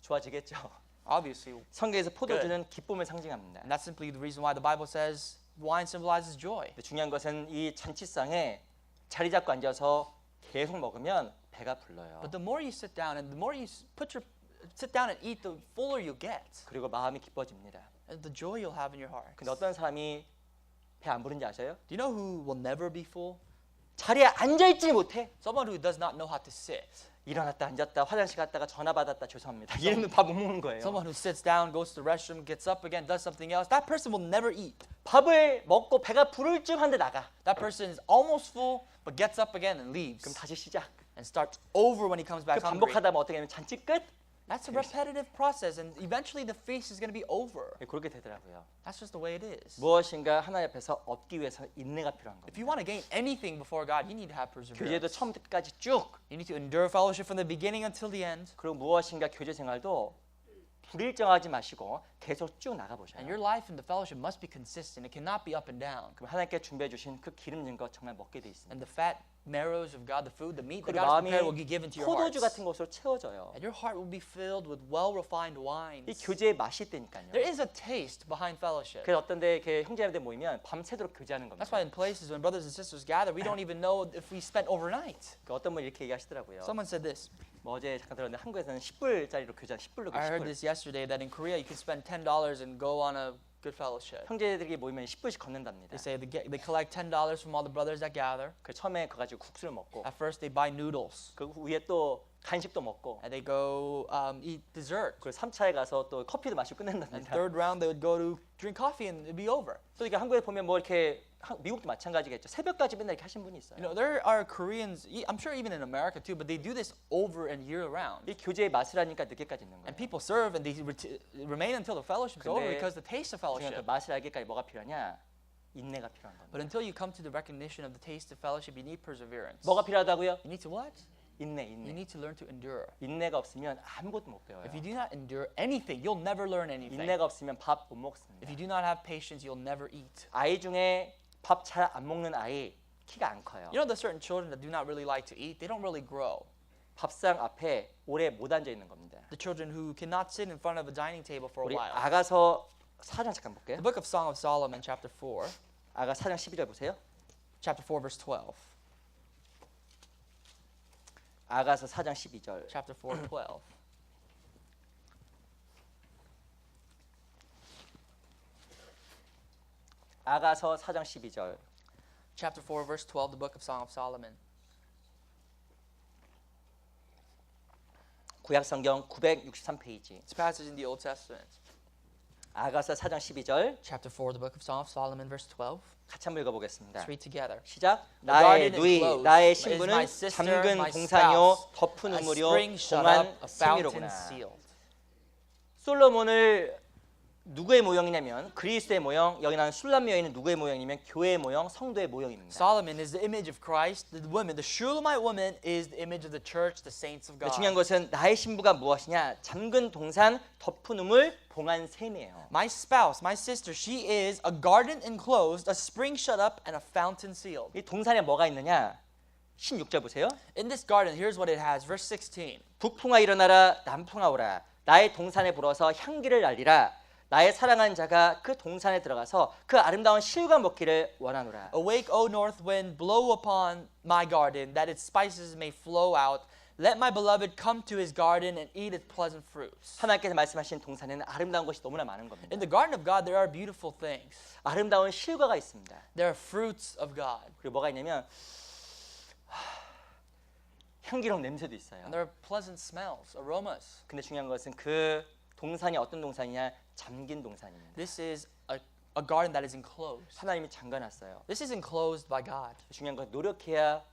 좋아지겠죠. Obviously, 성경에서 포도주는 기쁨을 상징합니다. and that's simply the reason why the Bible says wine symbolizes joy. 근데 중요한 것은 이 잔치상에 자리 잡고 앉아서 계속 먹으면 배가 불러요. But the more you sit down and the more you sit down and eat, the fuller you get, 그리고 마음이 기뻐집니다. and the joy you'll have in your heart. 근데 어떤 사람이 배 안 부른지 아세요? Do you know who will never be full? 자리에 앉아있지 못해. Someone who does not know how to sit. 일어났다 앉았다 화장실 갔다가 전화 받았다 죄송합니다. 이러면 밥 못 먹는 거예요. Someone who sits down, goes to the restroom, gets up again, does something else. That person will never eat. 밥을 먹고 배가 부를 쯤 한데 나가. That person is almost full, but gets up again and leaves 그럼 다시 시작. and starts over when he comes 그 back hungry. 반복하다 보면 어떻게 되면 잔치 끝? That's a repetitive process, and eventually the feast is going to be over. 네, 그렇게 되더라고요. That's just the way it is. 무엇인가 하나님 앞에서 얻기 위해서 인내가 필요한 If 겁니다. you want to gain anything before God, you need to have 교제도 perseverance. 처음부터까지 쭉. You need to endure fellowship from the beginning until the end. 그리고 무엇인가 교제 생활도 불일정하지 마시고 계속 쭉 나가보셔요. And your life in the fellowship must be consistent. It cannot be up and down. 그럼 하나님께 준비해 주신 그 기름진 것 정말 먹게 돼 있습니다. And the fat marrows of God, the food, the meat that 그리고 God has 마음이 prepared will be given to your hearts. 포도주 같은 것으로 채워져요. And your heart will be filled with well-refined 이 wines. 교제의 맛이 있다니까요. There is a taste behind fellowship. 그래서 어떤데 이렇게 형제자매들 모이면 밤새도록 교제하는 겁니다. That's why in places when brothers and sisters gather, we don't even know if we spent overnight. 그 어떤 분이 이렇게 얘기하시더라고요. Someone said this. 뭐 어제 잠깐 들었는데 한국에서는 10불짜리로 교제한 10불로 I heard 10불. this yesterday that in Korea you can spend $10 and go on a good fellowship. 형제들이 모이면 10불씩 건넨답니다. They say they collect $10 from all the brothers that gather. 그 처음에 그거 가지고 국수를 먹고 At first they buy noodles 그 위에 또 간식도 먹고 and they go eat dessert. 그리고 3차에 가서 또 커피도 마시고 And 끝낸답니다. third round they would go to drink coffee and it'd be over. 또 이게 한국에 보면 뭐 이렇게 미국도 마찬가지겠죠. 새벽까지 맨날 이렇게 하신 분이 있어요. You know, there are Koreans, I'm sure even in America too, but they do this over and year round. 이 교제의 맛을 하니까 늦게까지 있는 And 거예요. people serve and they remain until the fellowship's over 근데 because the taste of 중요한 그 fellowship. 맛을 알기까지 뭐가 필요하냐? 인내가 필요한 겁니다. But until you come to the recognition of the taste of fellowship, you need perseverance. 뭐가 필요하다고요? You need to what? 인내. You need to learn to endure. 인내가 없으면 아무것도 못 배워요. If you do not endure anything, you'll never learn anything. 인내가 없으면 밥 못 먹습니다. If you do not have patience, you'll never eat. 아이 중에 밥 잘 안 먹는 아이 키가 안 커요. You know, there's certain children that do not really like to eat. They don't really grow. 밥상 앞에 오래 못 앉아 있는 겁니다. The children who cannot sit in front of a dining table for a 우리 while. 아가서 4장 잠깐 볼게요. The book of Song of Solomon, chapter 4. 아가 4장 12절 보세요. Chapter 4, verse 12. 아가서 4장 12절. Chapter 4, 12. 아가서 4장 12절. Chapter 4, verse 12, the book of Song of Solomon. 구약 성경 963페이지. It's a passage in the Old Testament. 아가서 4장 12절. Chapter 4, the book of Song of Solomon, verse 12. 같이 한번 읽어보겠습니다. Let's read together. 시작. Regarded 나의 and 누이, closed 나의 is my 신부는 sister, 잠근 my 동산이요, spouse, 덮은 a 우물이요, spring shut 봉한 up, a fountain 샘이로구나. sealed. 솔로몬을 누구의 모형이냐면 그리스도의 모형, 여기 나는 술람 여인은 누구의 모형이냐면 교회의 모형, 성도의 모형입니다. Solomon is the image of Christ. The woman, the Shulamite woman, is the image of the church, the saints of God. 중요한 것은 나의 신부가 무엇이냐? 잠근 동산, 덮은 우물, 봉한 샘이에요. My spouse, my sister, she is a garden enclosed, a spring shut up, and a fountain sealed. 이 동산에 뭐가 있느냐? 16절 보세요. In this garden, here's what it has. Verse 16. 북풍아 일어나라, 남풍아 오라. 나의 동산에 불어서 향기를 날리라. 나의 사랑하는 자가 그 동산에 들어가서 그 아름다운 실과 먹기를 원하노라. Awake, O north wind, blow upon my garden, that its spices may flow out. Let my beloved come to his garden and eat its pleasant fruits. 하나님께서 말씀하신 동산에는 아름다운 것이 너무나 많은 겁니다. In the garden of God, there are beautiful things. 아름다운 실과가 있습니다. There are fruits of God. 그리고 뭐가 있냐면 향기로운 냄새도 있어요. And there are pleasant smells, aromas. 근데 중요한 것은 그 동산이 어떤 동산이냐? 잠긴 동산입니다. This is a garden that is enclosed. 하나님이 잠가놨어요. This is enclosed by God. 중요한 건 노력해야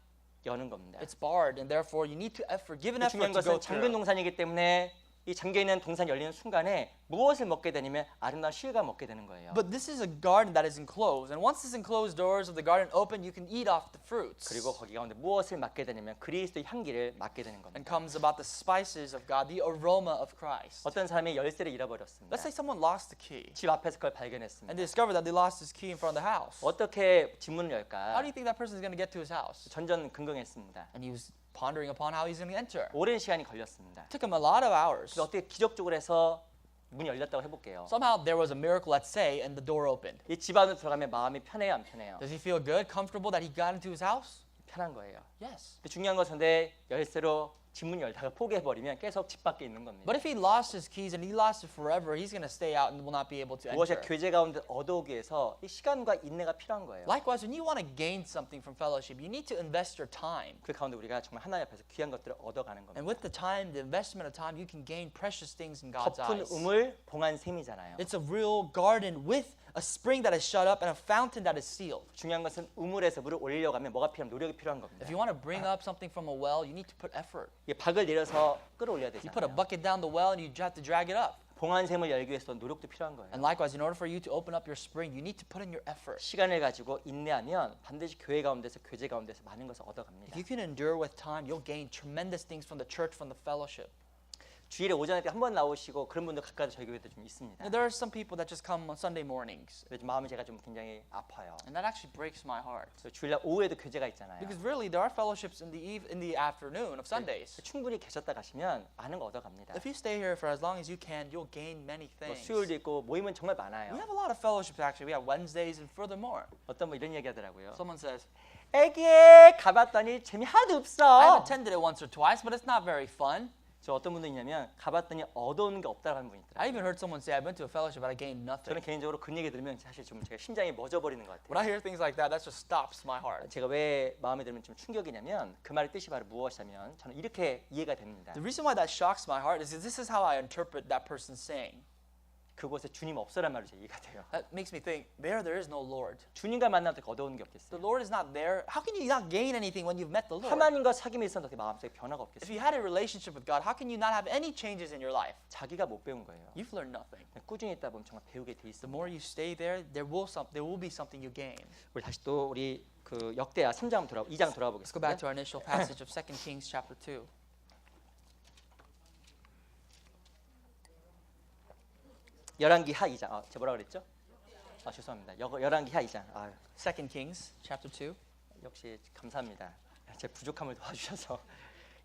여는 겁니다. It's barred, and therefore you need to give an 중요한 effort to go 것은 잠근 through. 동산이기 때문에 이 잠겨 있는 동산이 열리는 순간에 무엇을 먹게 되냐면 아름다운 실과 먹게 되는 거예요. But this is a garden that is enclosed, and once this enclosed doors of the garden open, you can eat off the fruits. 그리고 거기 가운데 무엇을 맡게 되냐면 그리스도의 향기를 맡게 되는 And 겁니다. comes about the spices of God, the aroma of Christ. 어떤 사람이 열쇠를 잃어버렸습니다. Let's say someone lost the key 집 앞에서 그걸 and 발견했습니다. discovered that they lost his key in front of the house. 어떻게 집문을 How 열까? do you think that person is going to get to his house? 전전긍긍했습니다. And he was pondering upon how he's going to enter. 오랜 시간이 걸렸습니다. It took him a lot of hours. 그래서 어떻게 기적적으로 해서 문이 열렸다고 해볼게요. Somehow there was a miracle, let's say, and the door opened. 이 집 안으로 들어가면 마음이 편해요, 안 편해요? Does he feel good, comfortable that he got into his house? 편한 거예요. Yes. 근데 중요한 것은 내 열쇠로 집문 열다가 포기해버리면 계속 집 밖에 있는 겁니다. But if he lost his keys and he lost it forever, he's going to stay out and will not be able to 무엇이 enter. 교제 가운데 얻어오기 위해서 이 시간과 인내가 필요한 거예요. Likewise, when you want to gain something from fellowship, you need to invest your time. 그 가운데 우리가 정말 하나님 앞에서 귀한 것들을 얻어가는 겁니다. And with the time, the investment of time, you can gain precious things in God's 덮은 eyes. 우물 봉한 샘이잖아요. It's a real garden with a spring that is shut up and a fountain that is sealed. 중요한 것은 우물에서 물을 올리려고 하면 뭐가 필요하면 노력이 필요한 겁니다. If you want to bring up something from a well, you need to put effort. 이게 박을 내려서 끌어올려야 You put a 되잖아요. bucket down the well and you have to drag it up. 봉한 샘을 열기 위해서 노력도 필요한 거예요. And likewise, in order for you to open up your spring, you need to put in your effort. 시간을 가지고 인내하면 반드시 교회 가운데서 교제 가운데서 많은 것을 얻어갑니다. If you can endure with time, you'll gain tremendous things from the church, from the fellowship. 주일에 오전에 한 번 나오시고 그런 분들 가까이 저희 교회도 좀 있습니다. And there are some people that just come on Sunday mornings, 그래서 마음이 제가 좀 굉장히 아파요. and that actually breaks my heart. 그래서 주일날 오후에도 교제가 있잖아요. Because really, there are fellowships in the afternoon of Sundays. 충분히 계셨다 가시면 많은 거 얻어갑니다. If you stay here for as long as you can, you'll gain many 뭐 things. 수요일도 있고 모임은 정말 많아요. We have a lot of fellowships actually. We have Wednesdays and furthermore. 어떤 분 이런 얘기 하더라고요. Someone says, 애기에 가봤더니 재미 하나도 I've 없어. attended it once or twice, but it's not very fun. 저 어떤 분도 있냐면 가봤더니 얻어오는 게 없다고 하는 분이 있더라고요. I even heard someone say, I've been to a fellowship, but I gained nothing. 저는 개인적으로 그 얘기 들으면 사실 좀 제가 심장이 멎어버리는 것 When 같아요. I hear things like that, that just stops my heart. 제가 왜 마음에 들면 좀 충격이냐면 그 말의 뜻이 바로 무엇이냐면 저는 이렇게 이해가 됩니다. The reason why that shocks my heart is this is how I interpret that person saying. 그곳에 주님 없어란 말로 이해가 돼요. That makes me think, there is no Lord. 주님과 만나면 어떻게 얻어오는 게 The 없겠어요? Lord is not there. How can you not gain anything when you've met the Lord? 하나님과 사귐에 있어서 어떻게 마음속에 변화가 If 없겠어요? you had a relationship with God, how can you not have any changes in your life? 자기가 못 배운 거예요. You've learned nothing. 꾸준히 있다 보면 정말 배우게 돼 The 있습니다. more you stay there, there will be something you gain. 우리 다시 또 우리 그 역대하 3장 2장 돌아와 Let's go back 보겠습니다. to our initial passage of 2 Kings chapter 2. 열왕기 하 2장. 제가 뭐라 그랬죠? 죄송합니다. 열왕기 하 2장. 2 Kings chapter 2. 역시 감사합니다. 제 부족함을 도와주셔서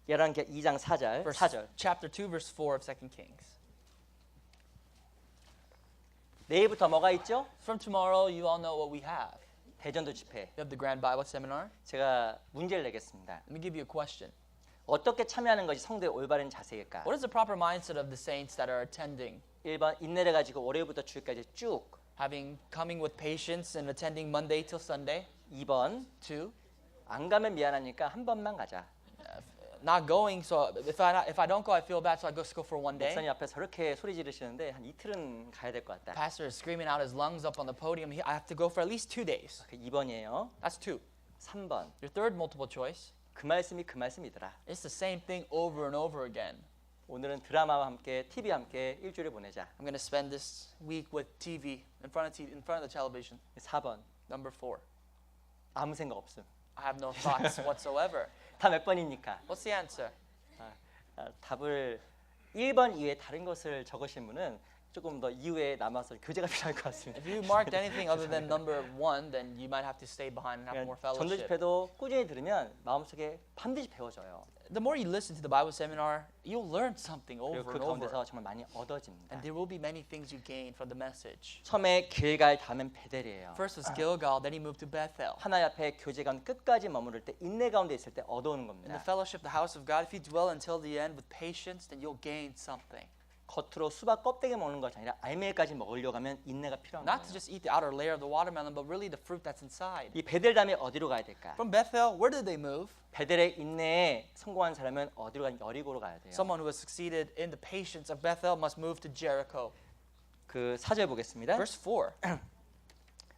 열왕기 2장 4절. Chapter 2 verse 4 of 2 Kings. 내일부터 뭐가 있죠? From tomorrow, you all know what we have. 대전도 집회. We have the Grand Bible Seminar. 제가 문제를 내겠습니다. Let me give you a question. 어떻게 참여하는 것이 성도의 올바른 자세일까? What is the proper mindset of the saints that are attending? 1번 인내를 가지고 월요일부터 주일까지 쭉. Coming with patience and attending Monday till Sunday. 2번 2, 안 가면 미안하니까 한 번만 가자. not going. So if I don't go, I feel bad. So I just go for one day. 목사님 앞에서 그렇게 소리 지르시는데 한 이틀은 가야 될 것 같다. Pastor is screaming out his lungs up on the podium. I have to go for at least 2 days. 2번이에요. That's 2. 3번 Your third multiple choice. 그 말씀이 그 말씀이더라. It's the same thing over and over again. 오늘은 드라마와 함께 TV와 함께 일주일을 보내자. I'm going to spend this week with TV in front of the television. 4번 Number 4. 아무 생각 없음. I have no thoughts whatsoever. 다 몇 번입니까? What's the answer? 답을 1번 이외에 다른 것을 적으신 분은 조금 더 이후에 남아서 교제가 필요할 것 같습니다. If you marked anything other than number 1, then you might have to stay behind and have more 전도 fellowship. 집회도 꾸준히 들으면 마음속에 반드시 배워져요. The more you listen to the Bible seminar, you'll learn something over 그리고 그 and over. 가운데서 정말 많이 얻어집니다. And there will be many things you gain from the message. 처음에 길갈 다음엔 베델이에요. First was Gilgal, then he moved to Bethel. 하나님 앞에 교제 가운데 끝까지 머무를 때 인내 가운데 있을 때 얻어오는 In the 겁니다. fellowship, the house of God, if you dwell until the end with patience, then you'll gain something. 겉으로 수박 껍데기 먹는 것이 아니라 알맹이까지 먹으려고 하면 인내가 필요한 Not to 거예요. just eat the outer layer of the watermelon, but really the fruit that's inside. 이 베델 다음에 어디로 가야 될까? From Bethel, where did they move? 베델의 인내에 성공한 사람은 어디로 가냐? 여리고로 가야 돼요. Someone who has succeeded in the patience of Bethel must move to Jericho. 그 4절 보겠습니다. Verse 4.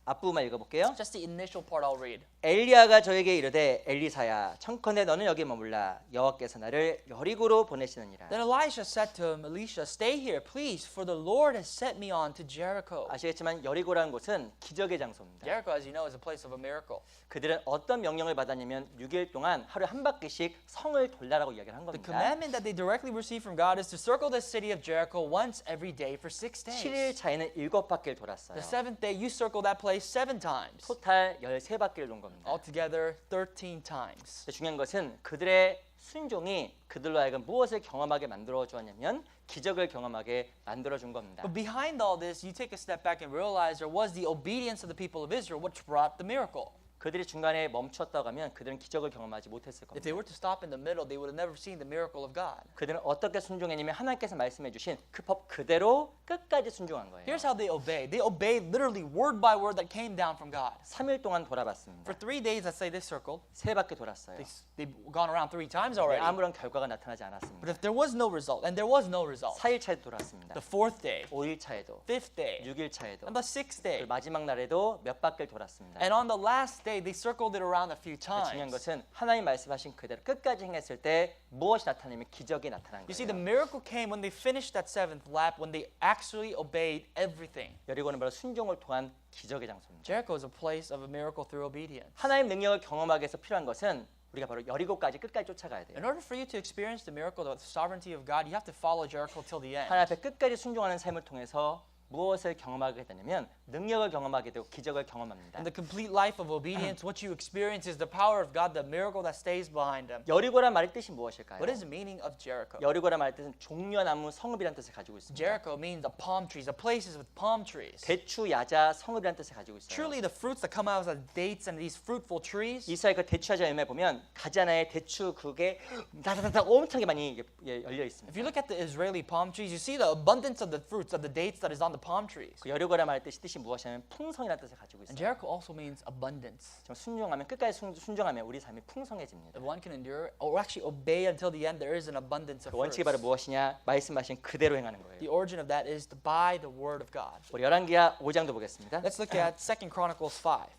앞부분만 읽어볼게요. Just the initial part I'll read. 엘리야가 저에게 이르되 엘리사야 청컨대 너는 여기 머물라 여호와께서 나를 여리고로 보내시느니라. Then Elisha said to him, Elisha, stay here, please, for the Lord has sent me on to Jericho. 아시겠지만 여리고라는 곳은 기적의 장소입니다. Jericho, as you know, is a place of a miracle. 그들은 어떤 명령을 받았냐면 6일 동안 하루에 한 바퀴씩 성을 돌라라고 이야기를 한 The 겁니다. commandment that they directly received from God is to circle the city of Jericho once every day for 6 days. 7일 차에는 7바퀴를 돌았어요. The 7th day, you circle that place 7 times. 토탈 13바퀴를 돈 겁니다. Altogether, 13 times. 중요한 것은 그들의 순종이 그들로 하여금 무엇을 경험하게 만들어 주었냐면 기적을 경험하게 만들어 준 겁니다. But behind all this, you take a step back and realize there was the obedience of the people of Israel which brought the miracle. 그들이 중간에 멈췄다고 하면 그들은 기적을 경험하지 못했을 If they 겁니다. were to stop in the middle, they would have never seen the miracle of God. 그들은 어떻게 순종했냐면 하나님께서 말씀해 주신 그 법 그대로 끝까지 순종한 거예요. Here's how they obeyed. They obeyed literally word by word that came down from God. 3일 동안 돌아봤습니다. For 3 days, let's say they circled. 3바퀴 돌았어요. They've gone around 3 times already. 아무런 결과가 나타나지 But 않았습니다. if there was no result, and there was no result, 4일 차에도 돌았습니다. the 4th day, 5일 차에도 5th day, 6일 차에도 and the 6th day, 그리고 마지막 날에도 몇 바퀴를 돌았습니다. and on the last day, they circled it around a few 중요한 times. 것은 하나님 말씀하신 그대로 끝까지 행했을 때 무엇이 나타나면 기적이 나타난 You see, the 거예요. miracle came when they finished that 7th lap, when they actually obeyed everything. 여리고는 바로 순종을 통한 기적의 장소입니다. Jericho is a place of a miracle through obedience. 하나님 능력을 경험하기 위해서 필요한 것은 우리가 바로 여리고까지 끝까지 쫓아가야 돼요. In order for you to experience the miracle, the sovereignty of God, you have to follow Jericho till the end. 하나님 앞에 끝까지 순종하는 삶을 통해서 무엇을 경험하게 되냐면 능력을 경험하게 되고 기적을 경험합니다. In the complete life of obedience, what you experience is the power of God, the miracle that stays behind them. 여리고란 말의 뜻이 무엇일까요? What is the meaning of Jericho? 여리고란 말의 뜻은 종려나무 성읍이라는 뜻을 가지고 있습니다. Jericho means the palm trees, the places with palm trees. 대추, 야자, 성읍이라는 뜻을 가지고 있어요. Truly, the fruits that come out of the dates and these fruitful trees. 이스라엘 그 대추 야자 열매 보면 가지 하나에 대추 그게 다다다다 엄청나게 많이 열려 If 있습니다. you look at the Israeli palm trees, you see the abundance of the fruits of the dates that is on the palm trees. 그 여리고라 말 뜻이 무엇이냐면 풍성이라는 뜻을 가지고 And 있어요. Jericho also means abundance. 정말 순종하면 끝까지 순종하면 우리 삶이 풍성해집니다. If one can endure or actually obey until the end, there is an abundance of 그 원칙이 fruits. 바로 무엇이냐? 말씀하신 그대로 행하는 거예요. The origin of that is to by the word of God. 우리 열왕기하 5장도 보겠습니다. Let's look at 2 Chronicles 5.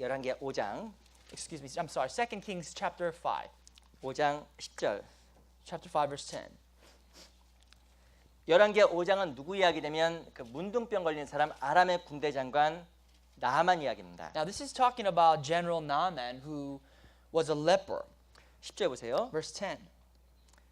열왕기하 5장 Excuse me, I'm sorry, 2 Kings chapter 5. 5장 10절. Chapter 5 verse 10. 열왕기하 5장은 누구 이야기냐면 그 문둥병 걸린 사람 아람의 군대 장관 나하만 이야기입니다. Now this is talking about General Naaman who was a leper. 10절 보세요. Verse 10.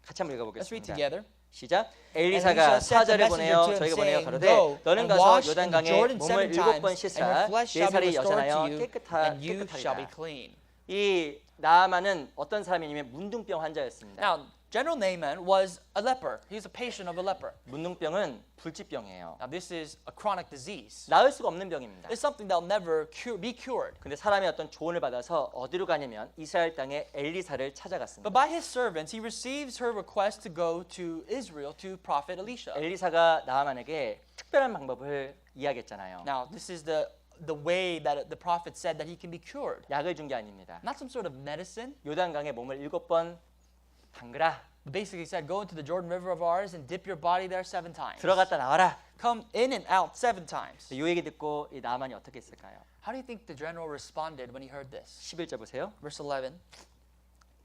같이 한번 Let's read 읽어보겠습니다. together. 시작. Elisha 엘리사가 sent the 사자를 messenger 보내어 to him, 저에게 보내어 saying, 가로되 Go 너는 and 가서 wash in the 요단강에 Jordan 몸을 7 7번 times, and 씻으라 your flesh 네 shall be 살이 restored to 여전하여 you, and you shall be 깨끗하리라. clean. 이 나하만은 어떤 사람이냐면 문둥병 환자였습니다. Now, General Naaman was a leper. He was a patient of a leper. 문둥병은 불치병이에요. Now, this is a chronic disease. 나을 수가 없는 병입니다. It's something that'll never be cured. 근데 사람이 어떤 조언을 받아서 어디로 가냐면 이스라엘 땅에 엘리사를 찾아갔습니다. But by his servants, he receives her request to go to Israel to prophet Elisha. 엘리사가 나하만에게 특별한 방법을 이야기했잖아요. Now, this is the way that the prophet said that he can be cured. 약을 준 게 아닙니다. Not some sort of medicine. 요단강에 몸을 7번 담그라. Basically said, go into the Jordan River of ours and dip your body there 7 times. 들어갔다 나와라. Come in and out 7 times. 이 얘기 듣고 이 나하만이 어떻게 했을까요? How do you think the general responded when he heard this? 11절 보세요. Verse 11.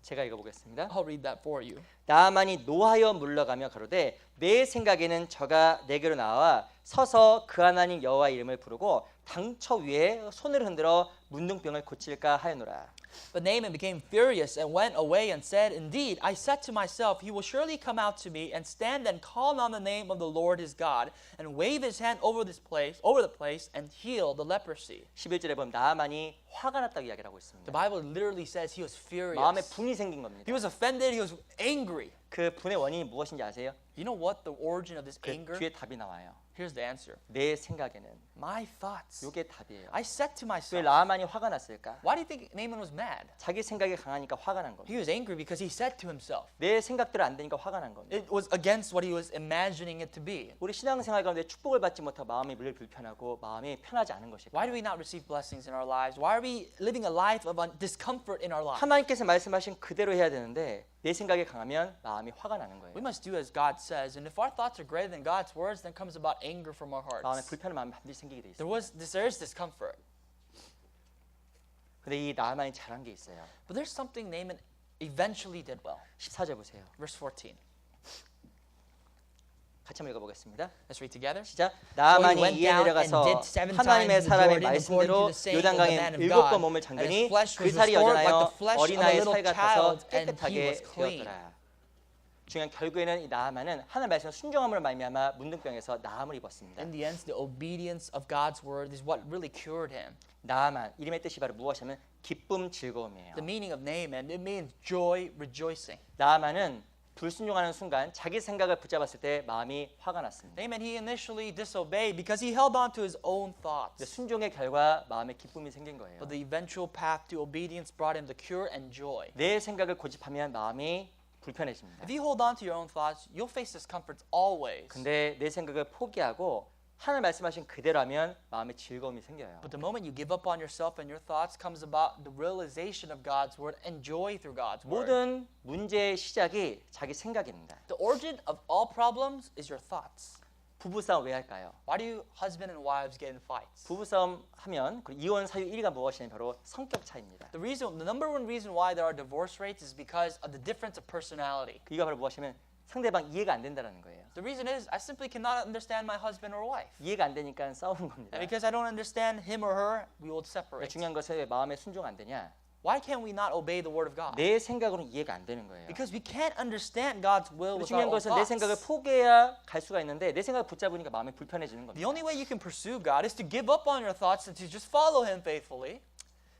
제가 읽어보겠습니다. I'll read that for you. 나하만이 노하여 물러가며 가로되 내 생각에는 저가 내게로 나와 서서 그 하나님 여호와 이름을 부르고 당처 위에 손을 흔들어 문둥병을 고칠까 하였노라. But Naaman became furious and went away and said, Indeed, I said to myself, he will surely come out to me and stand and call on the name of the Lord his God and wave his hand over the place and heal the leprosy. 11절에 보면 나하만이 화가 났다고 이야기를 하고 The 있습니다. Bible literally says he was 마음에 furious. 분이 생긴 겁니다. He was offended, he was angry. 그 분의 원인이 무엇인지 아세요? You know what the origin of this 그 anger? 뒤에 답이 나와요. Here's the answer. 내 생각에는 My thoughts. 이게 답이에요. I said to 왜 myself. 나하만이 화가 났을까? Why do you think Naaman was mad? 자기 생각이 강하니까 화가 난 겁니다. He was angry because he said to himself. 내 생각대로 안 되니까 화가 난 겁니다. It was against what he was imagining it to be. 우리 신앙생활 가운데 축복을 받지 못하고 마음이 늘 불편하고 마음이 편하지 않은 것일까요? Why do we not receive blessings in our lives? Why are we living a life of discomfort in our lives? 하나님께서 말씀하신 그대로 해야 되는데 내 생각이 강하면 마음이 화가 나는 거예요. We must do as God says, and if our thoughts are greater than God's words, then comes about anger from our 마음에 hearts. 불편한 마음이 반드시 생기게 돼 있어요. There is discomfort, 근데 이 나하만이 잘한 게 있어요. but there's something Naaman eventually did well. 14절 보세요. Verse 14. 같이 한번 읽어보겠습니다. Let's read together. 시작. So he 나하만이 went 이에 down 내려가서 and did 7 times 하나님의 in the 사람의 Jordan according to 말씀대로 the saying of the 요단강에 man of 7번 God. 몸을 And his 잠그니 flesh 그 was 살이 restored like the 여전하여 flesh of a 어린아이의 little 살 같아서 child, and he 깨끗하게 was clean. 되었더라. 중요한 결국에는 이 나하만은 하나님 말씀 순종함으로 말미암아 문둥병에서 나음을 입었습니다. In the end, the obedience of God's word is what really cured him. 나하만 이름의 뜻이 바로 무엇이냐면 기쁨 즐거움이에요. The meaning of Naaman, it means joy, rejoicing. 나하만은 불순종하는 순간 자기 생각을 붙잡았을 때 마음이 화가 났습니다. Naaman, he initially disobeyed because he held on to his own 근데 thoughts. 순종의 결과 마음에 기쁨이 생긴 거예요. But the eventual path to obedience brought him the cure and joy. 내 생각을 고집하면 마음이 불편해집니다. If you hold on to your own thoughts, you'll face discomforts always. 근데 내 생각을 포기하고 하나님 말씀하신 그대로 하면 마음에 즐거움이 생겨요. But the moment you give up on yourself and your thoughts comes about the realization of God's word and joy through God's word. 모든 문제의 시작이 자기 생각입니다. The origin of all problems is your thoughts. 부부싸움 왜 할까요? Why do husband and wives get in fights? 부부싸움 하면 그 이혼 사유 1위가 무엇이냐면 바로 성격 차이입니다. The number one reason why there are divorce rates is because of the difference of personality. 이가 바로 무엇이냐면 상대방 이해가 안 된다는 거예요. The reason is I simply cannot understand my husband or wife. 이해가 안 되니까 싸우는 겁니다. And because I don't understand him or her, we will separate. 중요한 것은 왜 마음에 순종 안 되냐? Why can't we not obey the word of God? 내 생각으로는 이해가 안 되는 거예요. Because we can't understand God's will with our 중요한 own 것은 내 생각을 thoughts. 포기해야 갈 수가 있는데 내 생각을 붙잡으니까 마음이 불편해지는 겁니다. The only way you can pursue God is to give up on your thoughts and to just follow him faithfully.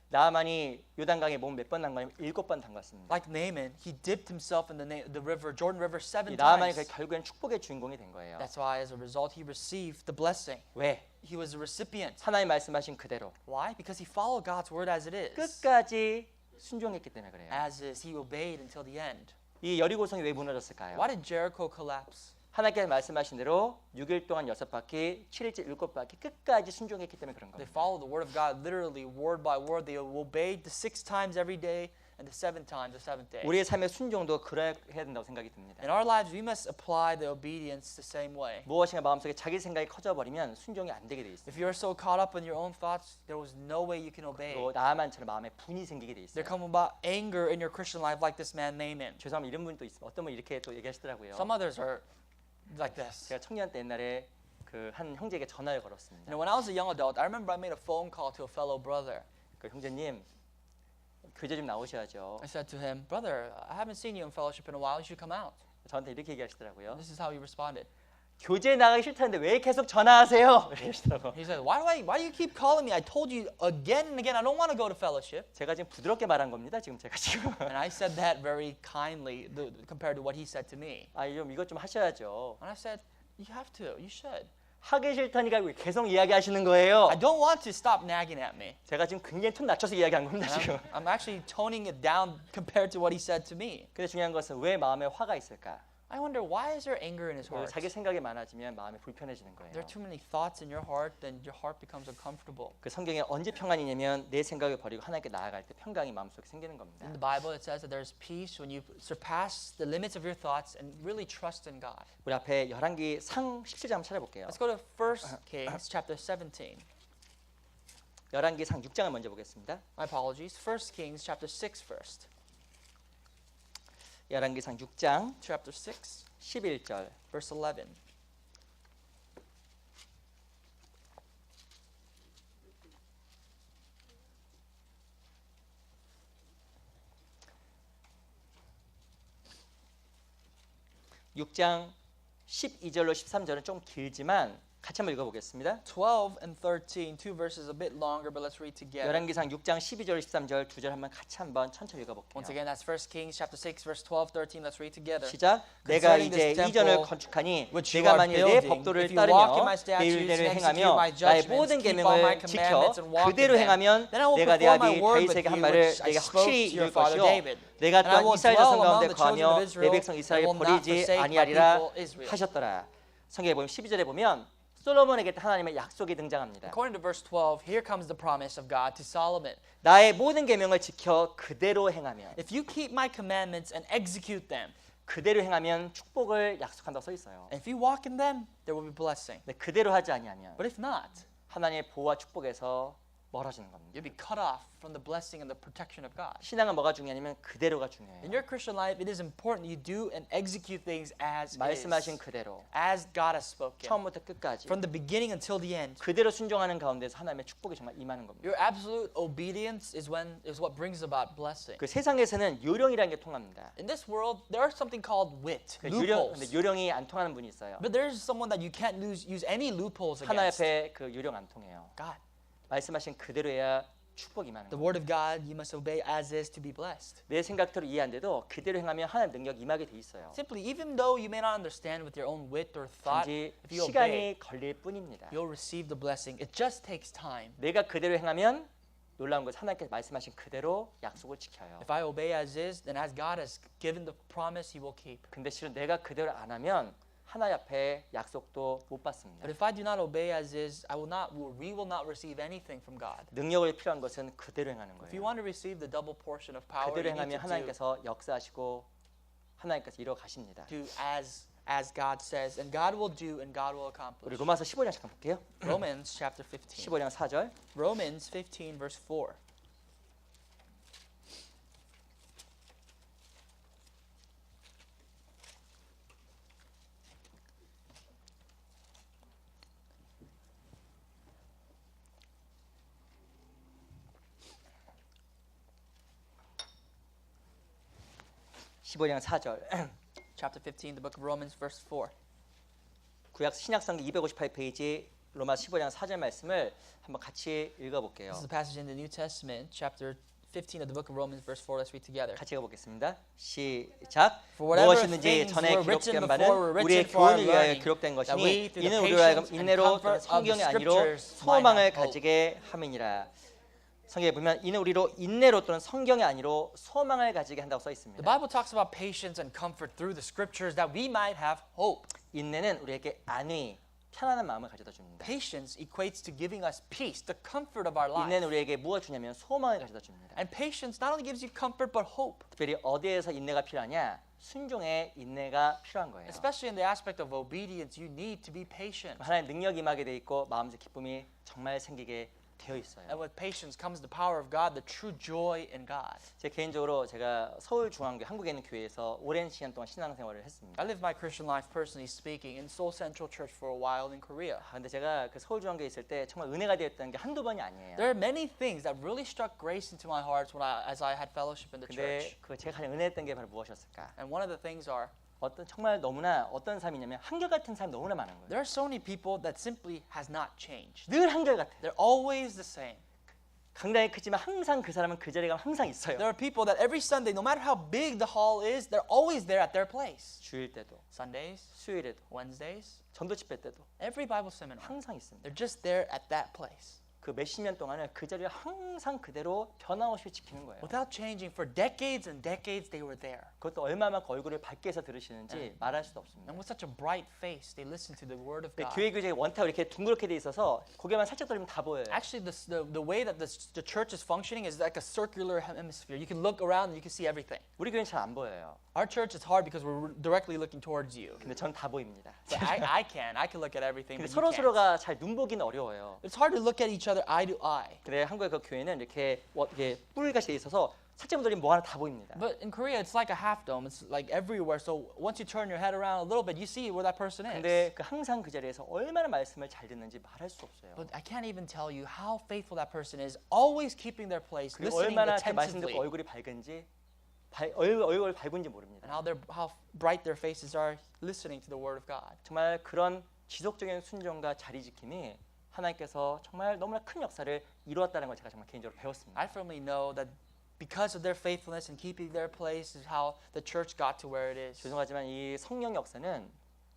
나하만이 요단강에 몸 몇 번 담가냐면 7번 담갔습니다. Like Naaman, he dipped himself in the river, Jordan River 7 나하만이 times. 결국엔 축복의 주인공이 된 거예요. That's why as a result he received the blessing. 왜? He was a recipient. 하나님 말씀하신 그대로 Why? Because he followed God's word as it is. 끝까지 순종했기 때문에 그래요. As is, he obeyed until the end. 이 여리고성이 왜 무너졌을까요? Why did Jericho collapse? 하나님께서 말씀하신 대로 6일 동안 6바퀴, 7일째 7바퀴 끝까지 순종했기 때문에 그런 They 겁니다. followed the word of God literally, word by word. They obeyed the 6 times every day and the 7 times the 7th day. 우리의 삶의 순종도 그래야 해야 된다고 생각이 듭니다. In our lives, we must apply the obedience the same way. 무엇인가 마음속에 자기 생각이 커져버리면 순종이 안 되게 돼 있어요. If you're so caught up in your own thoughts, there was no way you can obey. 또 나만처럼 마음에 분이 생기게 돼 있어요. There come about anger in your Christian life like this man Naaman. 죄송하면 이런 분도 있어요. 어떤 분 이렇게 또 얘기하시더라고요. Some others are like this. 제가 청년 때 옛날에 그 한 형제에게 전화를 걸었습니다. You know, when I was a young adult, I remember I made a phone call to a fellow brother. 그 형제님 교제 좀 나오셔야죠. I said to him, "Brother, I haven't seen you in fellowship in a while. You should come out." 저한테 이렇게 얘기하시더라고요. And this is how he responded. 교제 나가기 싫다는데 왜 계속 전화하세요? 이러시더라고요. He said, "Why do you keep calling me? I told you again and again I don't want to go to fellowship." 제가 지금 부드럽게 말한 겁니다. 지금 제가 지금. And I said that very kindly compared to what he said to me. 좀 이것 좀 하셔야죠. And I said, "You have to. You should." 하기 싫다니까 왜 계속 이야기하시는 거예요? I don't want to stop nagging at me. 제가 지금 굉장히 톤 낮춰서 이야기한 겁니다. And 지금. I'm actually toning it down compared to what he said to me. 근데 중요한 것은 왜 마음에 화가 있을까? I wonder, why is there anger in his heart? 자기 생각이 많아지면 마음이 불편해지는 거예요. There are too many thoughts in your heart, then your heart becomes uncomfortable. 그 성경에 언제 평안이냐면 내 생각을 버리고 하나님께 나아갈 때 평강이 마음속에 생기는 겁니다. In the Bible, it says that there's peace when you surpass the limits of your thoughts and really trust in God. 우리 앞에 열왕기 상 17장 한번 찾아볼게요. Let's go to 1 Kings chapter 17. 열왕기 상 6장을 먼저 보겠습니다. My apologies. 1 Kings chapter 6 first. 열왕기 상 6장 Chapter 6, 11절. verse 11. 육 장 12절로 13절은 좀 길지만 같이 한번 읽어보겠습니다. 12 and 13, two verses a bit longer, but let's read together. 열왕기상 6장 12절 13절 두 절 한번 같이 한번 천천히 읽어볼게요. Once again, that's 1 Kings chapter 6, verse 12, 13. Let's read together. 시작. 내가 Concerning 이제 this 이 전을 temple 건축하니 which you 내가 are 만일 내 building, 법도를 if you walk in 따르며 my 내 statutes 율례를 and execute 행하며 my 나의 judgments, 모든 keep all my 계명을 지켜 commandments and walk in 그대로 them, 행하면 then I will 내가 내 perform my 아비 word with 다윗에게 한 you, 말을 which I 내게 spoke 확실히 to your 이룰 father 것이요 David. 내가 And I 또한 will 이스라엘 dwell 자손 among 가운데 the children 거하며 of 내 Israel 백성 and 이스라엘 will not 버리지 forsake my 아니하리라 people Israel. 하셨더라. 성경에 보면 12절에 보면 솔로몬에게 하나님의 약속이 등장합니다. According to verse 12, here comes the promise of God to Solomon. 나의 모든 계명을 지켜 그대로 행하면 If you keep my commandments and execute them, 그대로 행하면 축복을 약속한다고 써 있어요. and if you walk in them, there will be blessing. 근데 그대로 하지 아니하면 But if not, 하나님의 보호와 축복에서 멀어지는 겁니다. you'll be cut off from the blessing and the protection of God. 신앙은 뭐가 중요하냐면 그대로가 중요해요. In your Christian life, it is important you do and execute things as 말씀하신 is, 그대로 as God has spoken, 처음부터 끝까지 from the beginning until the end. 그대로 순종하는 가운데서 하나님의 축복이 정말 임하는 겁니다. Your absolute obedience is what brings about blessing. 그 세상에서는 요령이라는 게 통합니다. In this world, there is something called wit, 근데 loopholes. 요령이 안 통하는 분이 있어요. But there is someone that you can't use any loopholes 하나님 against. 앞에 그 요령 안 통해요. God. 말씀하신 그대로 해야 축복이 임하는 The 거예요. word of God, you must obey as is to be blessed. 내 생각대로 이해 안 돼도 그대로 행하면 하나님 능력 임하게 돼 있어요. Simply, even though you may not understand with your own wit or thought, 단지 if you obey, 시간이 걸릴 뿐입니다. you'll receive the blessing. It just takes time. 내가 그대로 행하면 놀라운 것은 하나님께서 말씀하신 그대로 약속을 지켜요. If I obey as is, then as God has given the promise, He will keep. 근데 실은 내가 그대로 안 하면 하나님 앞에 약속도 못 받습니다. But if I do not obey as is, we will not receive anything from God. 능력을 필요한 것은 그대로 행하는 If you 거예요. want to receive the double portion of power, 그대로 you need 행하면 to 하나님께서 역사하시고 하나님께서 이루어 가십니다. do as God says, and God will do, and God will 우리 accomplish. 로마서 15장 잠깐 볼게요. Romans chapter 15. 15장 4절. Romans 15 verse 4. (15장 4절) Chapter 15, the book of Romans, verse 4. 구약 신약성경 258페이지 로마 15장 4절 말씀을 한번 같이 읽어볼게요. This is a passage in the New Testament, chapter 15 of the book of Romans, verse 4. Let's read together. 같이 읽어보겠습니다. 시작. For whatever 무엇이든지 things 전에 were written 기록된 before 바는 were written 우리의 for our 교훈을 위하여 learning, 기록된 that 것이니 we, through the 이는 우리로 하여금 patience and 인내로 또는 comfort of the 성경이 아니로 scriptures, might 소망을 have hope. 가지게 함이니라. 성경에 보면 이는 우리로 인내로 또는 성경의 안위로 소망을 가지게 한다고 써 The 있습니다. Bible talks about patience and comfort through the scriptures that we might have hope. 인내는 우리에게 안위, 편안한 마음을 가져다 줍니다. Patience equates to giving us peace, the comfort of our life. 인내는 우리에게 무엇 주냐면 소망을 가져다 줍니다. And patience not only gives you comfort but hope, 특별히 어디에서 인내가 필요하냐? 순종의 인내가 필요한 거예요. especially in the aspect of obedience. You need to be patient. 하나님 능력이 임하게 돼 있고 마음속 기쁨이 정말 생기게 되어 있어요. And with patience comes the power of God, the true joy in God. 제 개인적으로 제가 서울중앙교 한국에 있는 교회에서 오랜 시간 동안 신앙생활을 했습니다. I lived my Christian life, personally speaking, in Seoul Central Church for a while in Korea. 근데 제가 그 서울중앙교에 있을 때 정말 은혜가 되었던 게 한두 번이 아니에요. There are many things that really struck grace into my heart as I had fellowship in the 근데 church. 그 제가 가장 은혜했던 게 바로 무엇이었을까? And one of the things are, 정말 너무나 어떤 사람이냐면 한결같은 사람이 너무나 많은 거예요. there are so many people that simply has not changed. 늘 한결같아요. They're always the same. 강당이 크지만 항상 그 사람은 그 자리에 가면 항상 있어요. There are people that every Sunday, no matter how big the hall is, they're always there at their place. 주일 때도 Sundays, 수요일에도 Wednesdays, 전도 집회 때도 every Bible seminar. 항상 있습니다. They're just there at that place. 그 몇십 년 동안은 그 자리를 항상 그대로 변함없이 지키는 거예요. Without changing for decades and decades, they were there. 그것도 얼마만큼 얼굴을 밝게 해서 들으시는지 말할 수도 없습니다. And with such a bright face, they listen to the word of God. 교회 교재가 원탑 이렇게 둥그렇게 돼 있어서 고개만 살짝 돌리면 다 보여요. Actually, the way that the church is functioning is like a circular hemisphere. You can look around and you can see everything. 우리 교회는 잘 안 보여요. Our church is hard because we're directly looking towards you. 근데 전 다 보입니다. But I can look at everything, 근데 but you can't. 서로가 잘 눈보기는 어려워요. It's hard to look at each other eye to eye. 근데 한국의 그 교회는 이렇게 뿔같이 돼 있어서 살짝만 돌리면 뭐 하나 다 보입니다. But in Korea, it's like a half dome. It's like everywhere. So once you turn your head around a little bit, you see where that person is. 근데 그 항상 그 자리에서 얼마나 말씀을 잘 듣는지 말할 수 없어요. But I can't even tell you how faithful that person is, always keeping their place, 그리고 listening 얼마나 그 말씀 attentively, 듣고 얼굴이 밝은지 얼굴 밝은지 모릅니다. and how bright their faces are listening to the word of God. 정말 그런 지속적인 순종과 자리 지킴이 하나님께서 정말 너무나 큰 역사를 이루었다는 걸 제가 정말 개인적으로 배웠습니다. I firmly know that because of their faithfulness and keeping their place is how the church got to where it is. 죄송하지만 이 성령 역사는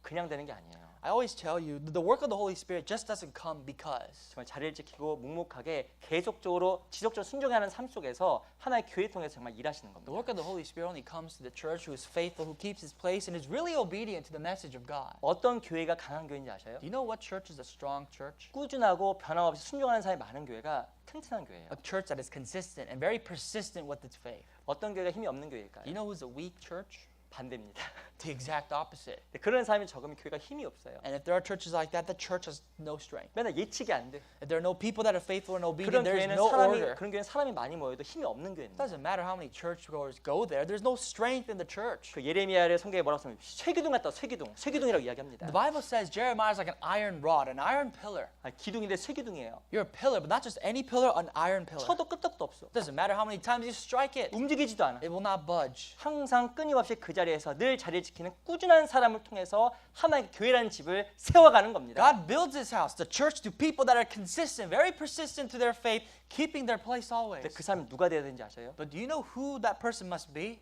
그냥 되는 게 아니에요. I always tell you, the work of the Holy Spirit just doesn't come because. 정말 자리를 지키고 묵묵하게 계속적으로 지속적으로 순종하는 삶 속에서 하나의 교회 통해서 정말 일하시는 The 겁니다. work of the Holy Spirit only comes to the church who is faithful, who keeps his place, and is really obedient to the message of God. 어떤 교회가 강한 교회인지 아셔요? Do you know what church is a strong church? 꾸준하고 변함없이 순종하는 사람이 많은 교회가 튼튼한 교회예요. A church that is consistent and very persistent with its faith. 어떤 교회가 힘이 없는 교회일까요? You know who's a weak church? 반대입니다. The exact opposite. 그런 사람이 적으면 교회가 힘이 없어요. And if there are churches like that, the church has no strength. 맨날 예측이 안 돼. If there are no people that are faithful and 그런 obedient, there is 교회는 no order. 그런 교회는 사람이 많이 모여도 힘이 없는 It 교회입니다. doesn't matter how many churchgoers go there. There's no strength in the church. 그 예레미야를 성경에 뭐라고 쓰면 쇠기둥 같다. 쇠기둥이라고 이야기합니다. The Bible says Jeremiah is like an iron rod, an iron pillar. 기둥인데 쇠기둥이에요. You're a pillar, but not just any pillar, an iron pillar. 쳐도 끄떡도 없어. It doesn't matter how many times you strike it. 움직이지도 않아. It will not budge. 항상 끊임없이 그 자리에서 늘 자리를 지키는 꾸준한 사람을 통해서 하나의 교회라는 집을 세워가는 겁니다. God builds his house, the church, to people that are consistent, very persistent to their faith, keeping their place always. 근데 그 사람이 누가 돼야 되는지 아세요? But do you know who that person must be?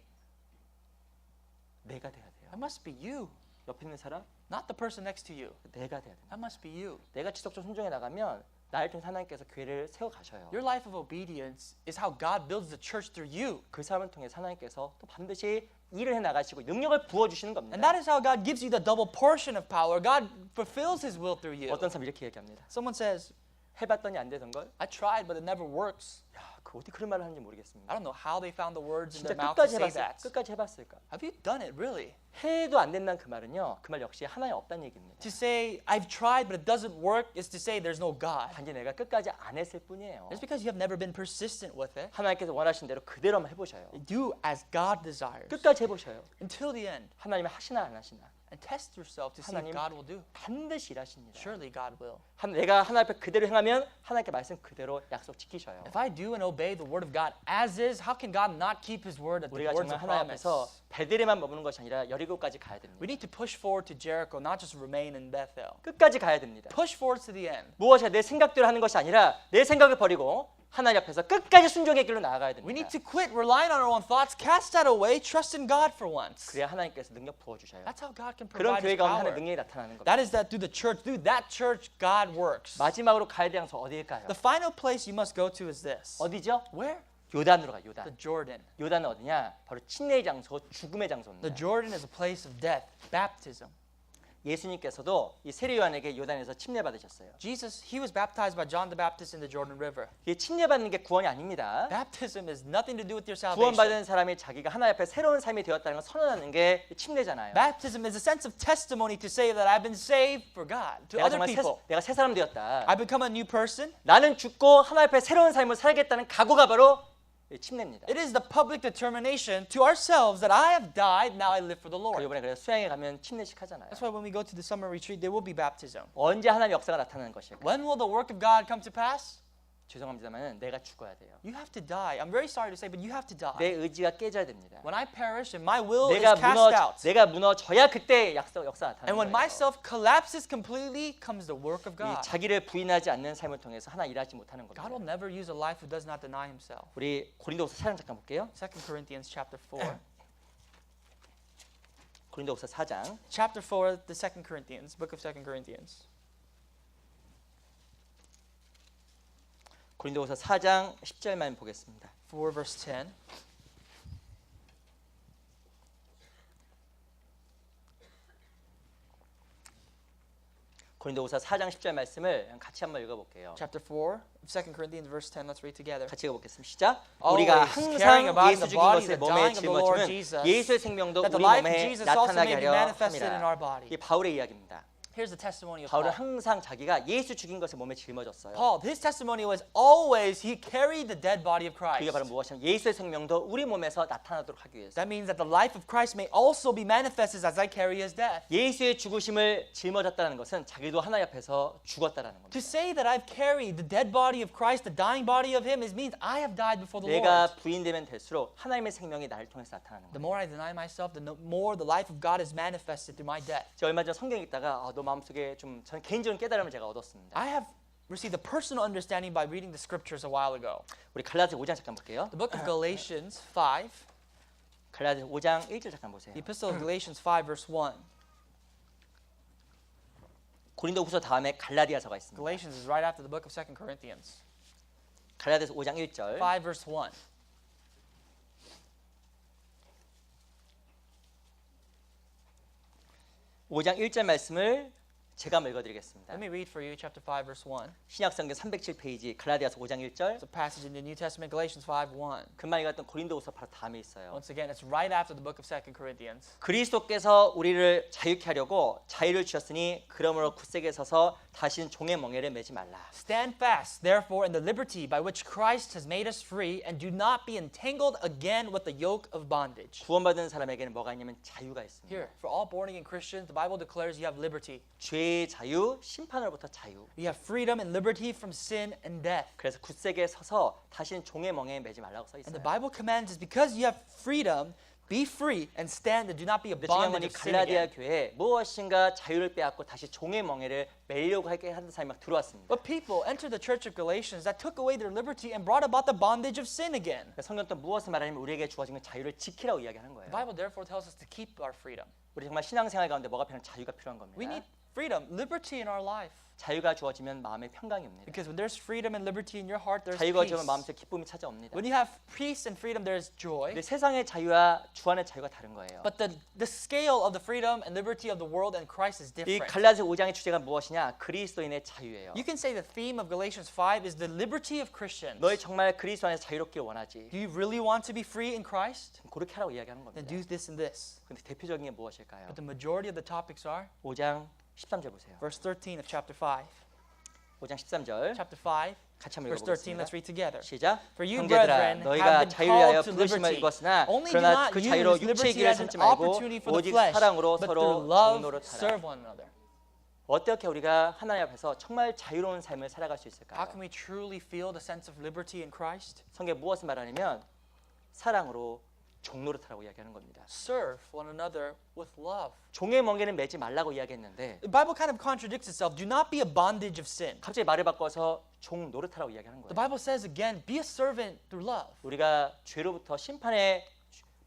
내가 돼야 돼요. That must be you, 옆에 있는 사람 not the person next to you. 내가 돼야 됩니다. That must be you. 내가 지속적으로 순종해 나가면 나를 통해 하나님께서 교회를 세워 가셔요. Your life of obedience is how God builds the church through you. 그 사람을 통해 하나님께서 또 반드시 일을 해 나가시고 능력을 부어 주시는 And 겁니다. that is how God gives you the double portion of power. God fulfills his will through you. 어떤 사람 이렇게 얘기합니다. Someone says, 해봤더니 안 되던 걸. I tried, but it never works. 야, 그 어떻게 그런 말을 하는지 I 모르겠습니다. don't know how they found the words in 진짜 their mouth to 끝까지 say 해봤을까? that. 끝까지 해봤을까? Have you done it really? 해도 안 된다는 그 말은요. 그 말 역시 하나님 없다는 얘기입니다. To say I've tried but it doesn't work is to say there's no God. 단지 내가 끝까지 안 했을 뿐이에요. It's because you have never been persistent with it. 하나님께서 원하신 대로 그대로 한번 해보셔요. Do as God desires 끝까지 해보셔요. until the end 하나님이 하시나 안 하시나 and test yourself to see if 하나님 God will do. 반드시 일하십니다. Surely God will. 내가 하나님 앞에 그대로 행하면 하나님께 말씀 그대로 약속 지키셔요. If I do and obey the word of God as is, how can God not keep his word at the 우리가 words 정말 of 하나님 promise? 앞에서 베들레만 머무는 것이 아니라 여리고까지 가야 됩니다. We need to push forward to Jericho, not just remain in Bethel. 끝까지 가야 됩니다. Push forward to the end. 무엇이 내 생각대로 하는 것이 아니라 내 생각을 버리고 하나님 앞에서 끝까지 순종의 길로 나아가야 We need 됩니다. to quit relying on our own thoughts, cast that away, trust in God for once. 그래야 하나님께서 능력 부어주셔요. That's how God can 그런 provide His 교회가 오면 power. 하나님의 능력이 나타나는 겁니다. That is that through the church, through that church, God works. 마지막으로 가야 될 장소 어디일까요? The final place you must go to is this. 어디죠? Where? 요단으로 가. The 요단. Jordan. 요단은 어디냐? 바로 침례의 장소, 죽음의 The 장소입니다. Jordan is a place of death, baptism. 예수님께서도 이 세례 요한에게 요단에서 침례 받으셨어요. Jesus, he was baptized by John the Baptist in the Jordan River. 이 침례 받는 게 구원이 아닙니다. Baptism is nothing to do with your salvation. 구원받은 사람이 자기가 하나님 앞에 새로운 삶이 되었다는 걸 선언하는 게 침례잖아요. Baptism is a sense of testimony to say that I've been saved for God, to 내가 other 정말 people. 내가 새 사람 되었다. I become a new person. 나는 죽고 하나님 앞에 새로운 삶을 살겠다는 각오가 바로 이 침례입니다. It is the public determination to ourselves that I have died, now I live for the Lord. 이번에 그래서 수양에 가면 침례식 하잖아요. That's why when we go to the summer retreat, there will be baptism. 언제 하나님의 역사가 나타나는 것일까요? When will the work of God come to pass? 죄송합니다만 내가 죽어야 돼요. You have to die. I'm very sorry to say, but you have to die. 내 의지가 깨져야 됩니다. When I perish and my will is 내가 cast out, 내가 무너져야 그때 역사 나타나는 and when 거예요. myself collapses completely, comes the work of 이 God. 자기를 부인하지 않는 삶을 통해서 하나 일하지 못하는 God 겁니다. will never use a life who does not deny himself. 우리 고린도후서 4장 잠깐 볼게요. 2 Corinthians chapter 4. 고린도후서 4장 Chapter 4, the 2 Corinthians, book of 2 Corinthians. 고린도후서 4장 10절만 보겠습니다. 4 verse 10. 고린도후서 4장 10절 말씀을 같이 한번 읽어볼게요. Chapter 4, 2 Corinthians verse 10. Let's read together. 같이 읽어보겠습니다. 시작. Always 우리가 caring 항상 about 예수 the 죽인 body, 것을 the 몸에 dying of the Lord 짊어지는 Jesus, 예수의 생명도 that the 우리 life of 몸에 Jesus also 나타나게 may be 하려 manifested in our 함이라. body. 이게 바울의 이야기입니다. Here's the testimony of 바울은 Paul. 항상 자기가 예수 죽인 것을 몸에 짊어졌어요. Paul, his testimony was always he carried the dead body of 그게 Christ. 바로 무엇이냐면 예수의 생명도 우리 몸에서 나타나도록 하기 위해서. That means that the life of Christ may also be manifested as I carry his death. 예수의 죽으심을 짊어졌다는 것은 자기도 하나님 앞에서 죽었다라는 겁니다. To say that I've carried the dead body of Christ, the dying body of him, is means I have died before the 내가 Lord. 부인되면 될수록 하나님의 생명이 나를 통해서 나타나는 The 거예요. more I deny myself, the more the life of God is manifested through my death. 제가 얼마 전 성경 읽다가 너 마음속에 좀 저는 개인적인 깨달음을 제가 얻었습니다. I have received a personal understanding by reading the scriptures a while ago. 우리 갈라디아 5장 잠깐 볼게요. The book of Galatians 5, 갈라디아 5장 1절 잠깐 보세요. the epistle of Galatians 5 verse 1. 고린도후서 다음에 갈라디아서가 있습니다. Galatians is right after the book of 2 Corinthians. 갈라디아서 5장 1절. 5 verse 1. 5장 1절 말씀을 제가 한번 읽어드리겠습니다. Let me read for you chapter 5 verse 1. 신약성경 307페이지 갈라디아서 5장 1절. It's a passage in the New Testament, Galatians 5:1. 금방 읽었던 고린도후서 바로 다음에 있어요. Once again, it's right after the book of 2 Corinthians. 그리스도께서 우리를 자유케 하려고 자유를 주셨으니 그러므로 굳세게 서서 다시는 종의 멍에를 매지 말라. Stand fast, therefore, in the liberty by which Christ has made us free, and do not be entangled again with the yoke of bondage. 구원받은 사람에게는 뭐가 있냐면 자유가 있습니다. Here, for all born-again Christians, the Bible declares you have liberty. 죄의 자유, 심판으로부터 자유. You have freedom and liberty from sin and death. 그래서 굳세게 서서 다시는 종의 멍에에 매지 말라고 써 And the 있어요. Bible commands is because you have freedom, be free and stand and do not be a 근데 중요한 건 bondage 이 of sin 갈라디아 again. 교회에 무엇인가 자유를 빼앗고 다시 종의 멍에를 매려고 하게 하는 사람이 막 들어왔습니다. But people entered the church of Galatians that took away their liberty and brought about the bondage of sin again. 성경 또 무엇을 말하냐면 우리에게 주어진 자유를 지키라고 이야기하는 The 거예요. Bible therefore tells us to keep our freedom. 우리 정말 신앙생활 가운데 뭐가 필요한 자유가 필요한 We 겁니다. need freedom, liberty in our life. 자유가 주어지면 마음에 평강이 옵니다. Because when there's freedom and liberty in your heart, there's 자유가 peace. 주면 마음속에 기쁨이 찾아옵니다. When you have peace and freedom, there's joy. 근데 세상의 자유와 주 안의 자유가 다른 거예요. But the scale of the freedom and liberty of the world and Christ is 이 different. 갈라디아 5장의 주제가 무엇이냐? 그리스도인의 자유예요. You can say the theme of Galatians 5 is the liberty of Christians. 너희 정말 그리스도 안에서 자유롭길 원하지? Do you really want to be free in Christ? 그렇게 하라고 이야기하는 Then 겁니다. do this and this. 근데 대표적인 게 무엇일까요? But the majority of the topics are 5장 13절 보세요. verse 13 of chapter 5. 5장 13절 Chapter 5, 같이 한번 verse 13. 읽어보겠습니다. Let's read together. 시작. For you, 형제들아 brethren, 너희가 have been 자유를 위하여 called to 부르심을 liberty. 입었으나 Only do 그러나 not 그 use 자유로 육체의 liberty 길을 as an 삼지 말고 opportunity for the 오직 flesh, 사랑으로 but 서로 through love 종로로 타라. serve one another. 어떻게 우리가 하나님 앞에서 정말 자유로운 삶을 살아갈 수 있을까요? How can we truly feel the sense of liberty in Christ? 성경에 무엇을 말하냐면 사랑으로 종노릇하라고 이야기하는 겁니다. Serve one another with love. 종의 멍에는 매지 말라고 이야기했는데 The Bible kind of contradicts itself. Do not be a bondage of sin. 갑자기 말을 바꿔서 종노릇하라고 이야기하는 The 거예요. Bible says again, be a servant through love. 우리가 죄로부터 심판의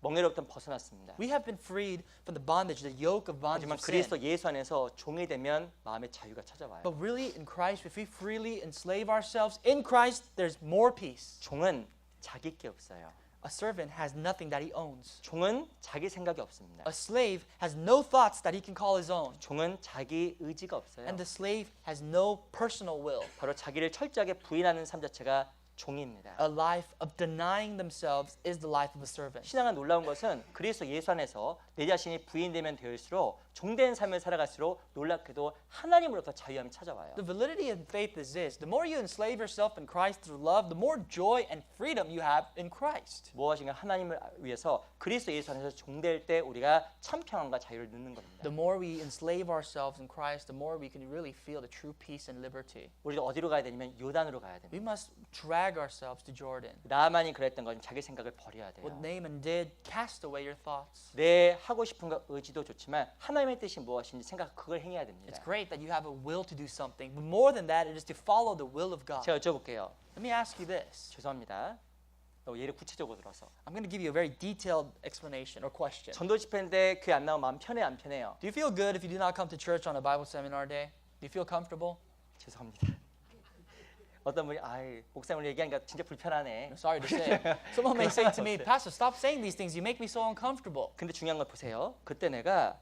멍에로부터 벗어났습니다. We have been freed from the bondage, the yoke of bondage 하지만 of sin. 그리스도 예수 안에서 종이 되면 마음의 자유가 찾아와요. But really, in Christ, if we freely enslave ourselves in Christ, there's more peace. 종은 자기 게 없어요. A servant has nothing that he owns. 종은 자기 생각이 없습니다. A slave has no thoughts that he can call his own. 종은 자기 의지가 없어요. And the slave has no personal will. 바로 자기를 철저하게 부인하는 삶 자체가 종입니다. A life of denying themselves is the life of a servant. 신앙은 놀라운 것은 그리스도 예수 안에서 내 자신이 부인되면 되어일수록 종된 삶을 살아갈수록 놀랍게도 하나님으로부터 자유함이 찾아와요. The validity of faith is this: the more you enslave yourself in Christ through love, the more joy and freedom you have in Christ. 무엇인가 하나님을 위해서 그리스도 예수 안에서 종될 때 우리가 참 평안과 자유를 누리는 겁니다. The more we enslave ourselves in Christ, the more we can really feel the true peace and liberty. 우리가 어디로 가야 되냐면 요단으로 가야 됩니다. We must drag ourselves to Jordan. 나만이 그랬던 건 자기 생각을 버려야 돼요. What Naaman did, cast away your thoughts. 내 하고 싶은 거 의지도 좋지만 하나님의 뜻이 무엇인지 생각 그걸 행해야 됩니다. It's great that you have a will to do something, but more than that, it is to follow the will of God. 제가 여쭤볼게요. Let me ask you this. 죄송합니다. 예를 구체적으로 들어서 I'm going to give you a very detailed explanation or question. 전도 집회인데 교회 안 나오면 마음 편해 안 편해요? Do you feel good if you do not come to church on a Bible seminar day? Do you feel comfortable? 죄송합니다. 어떤 분이 목사님을 얘기하니까 진짜 불편하네. I'm sorry to say. Someone may say to me, Pastor, stop saying these things. You make me so uncomfortable. 근데 중요한 걸 보세요. 그때 내가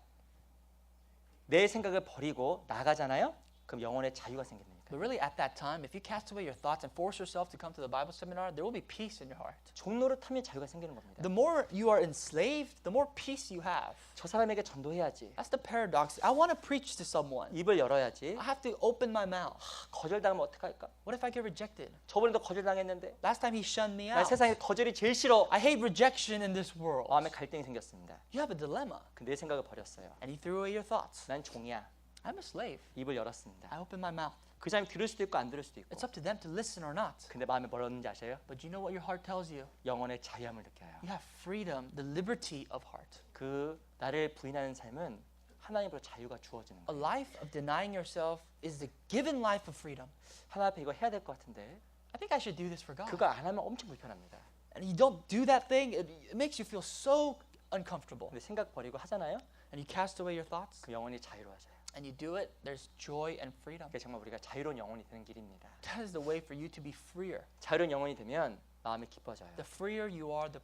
내 생각을 버리고 나가잖아요. 그럼 영혼의 자유가 생깁니다. But really, at that time, if you cast away your thoughts and force yourself to come to the Bible seminar, there will be peace in your heart. 종노릇하면 자유가 생기는 겁니다. The more you are enslaved, the more peace you have. 저 사람에게 전도해야지. That's the paradox. I want to preach to someone. 입을 열어야지. I have to open my mouth. 거절당하면 어떡할까? What if I get rejected? 저번에도 거절당했는데 Last time he shunned me 나 out. 세상에 거절이 제일 싫어. I hate rejection in this world. 마음에 갈등이 생겼습니다. You have a dilemma. 내 생각을 버렸어요. And you threw away your thoughts. 난 종이야. I'm a slave. 입을 열었습니다. I open my mouth. 그 사람이 들을 수도 있고 안 들을 수도 있고. It's up to them to listen or not. 근데 마음에 뭐였는지 아세요? But you know what your heart tells you? 영혼의 자유함을 느껴요. You have freedom, the liberty of heart. 그 나를 부인하는 삶은 하나님으로 자유가 주어지는 A 거예요. life of denying yourself is the given life of freedom. 하나 앞에 이거 해야 될 것 같은데 I think I should do this for God. 그거 안 하면 엄청 불편합니다. And you don't do that thing, it makes you feel so uncomfortable. 근데 생각 버리고 하잖아요. And you cast away your thoughts 그 영혼이 자유로워져요. and you do it, there's joy and freedom. 그게 정말 우리가 자유로운 영혼이 되는 길입니다. That is the way for you to be freer. 자유로운 영혼이 되면 마음이 기뻐져요. The freer you are, the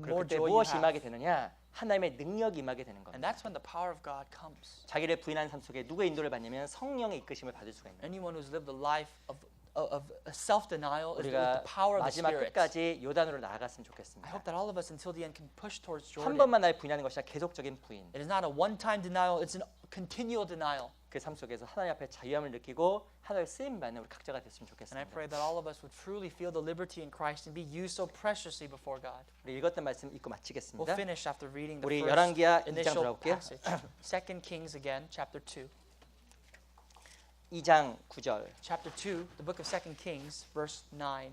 그리고 more 그때 joy you 무엇이 have. 임하게 되느냐? 하나님의 능력이 임하게 되는 And 겁니다. that's when the power of God comes. 자기를 부인하는 삶 속에 누구의 인도를 받냐면 성령의 이끄심을 받을 수가 있는 거예요. Anyone who's lived a life of self-denial is with 우리가 the power of the 마지막 Spirit. 끝까지 요단으로 나아갔으면 I 좋겠습니다. hope that all of us until the end can push towards 한 Jordan. 번만 날 부인하는 것이 아니라 계속적인 부인. It is not a one-time denial, it's a continual denial. 그 삶 속에서 하나님 앞에 자유함을 느끼고 하나님의 쓰임 받는 우리 각자가 됐으면 And I 좋겠습니다. pray that all of us would truly feel the liberty in Christ and be used so preciously before God. 우리 읽었던 말씀 읽고 We'll 마치겠습니다. finish after reading the 우리 first 열왕기하 2장 initial 돌아올게요. passage. 2 Kings again, chapter 2. 2장 9절. Chapter 2, the book of 2 Kings, verse 9.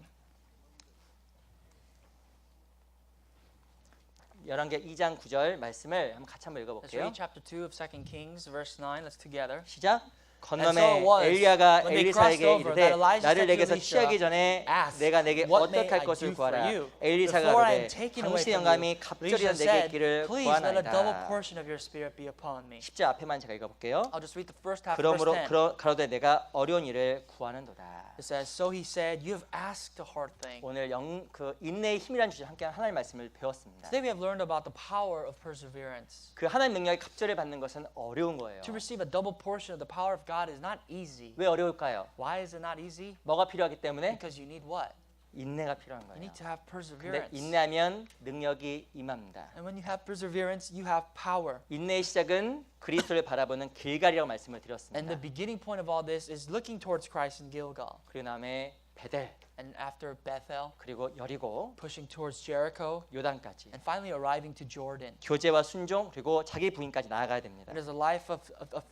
열왕기하 2장 9절 말씀을 한번 같이 한번 Let's 읽어볼게요. read chapter 2 of 2 Kings, verse 9. Let's together. 시작. And so 건너매 it was, 엘리야가 when they crossed 엘리사에게 over, 이르되 that Elijah 나를 said to 내게서 Elisha, 취하기 전에 Ask, 내가 내게 what may 어떻게 할 I 것을 do for 구하라. you? 엘리사가 Before I am 그러되 taken away 당신의 from 영감이 you. 갑절이라 Elisha 내게 said, 있기를 Please let a double 구하나이다. portion of your spirit be upon me. 10절 앞에만 제가 읽어볼게요. I'll just read the first half, 그러므로 verse 10. 가로되 내가 어려운 일을 구하는도다. It says, So he said, You have asked a hard thing. 오늘 그 인내의 힘이라는 주제 함께 하나님 말씀을 배웠습니다. Today we have learned about the power of perseverance. 그 하나님 능력의 갑절을 받는 것은 어려운 거예요. To receive a double portion of the power of God is not easy. 왜 어려울까요? Why is it not easy? 뭐가 필요하기 때문에 Because you need what? 인내가 필요한 You 거예요. need to have 근데 perseverance. 인내하면 능력이 임합니다. And when you have perseverance, you have power. 인내의 시작은 그리스도를 바라보는 길갈이라고 말씀을 And 드렸습니다. the beginning point of all this is looking towards Christ in Gilgal. 그리고 다음에 베델, And after Bethel, 그리고 여리고, pushing towards Jericho, 요단까지 and finally arriving to Jordan. 교제와 순종 그리고 자기 부인까지 나아가야 됩니다. It is a life of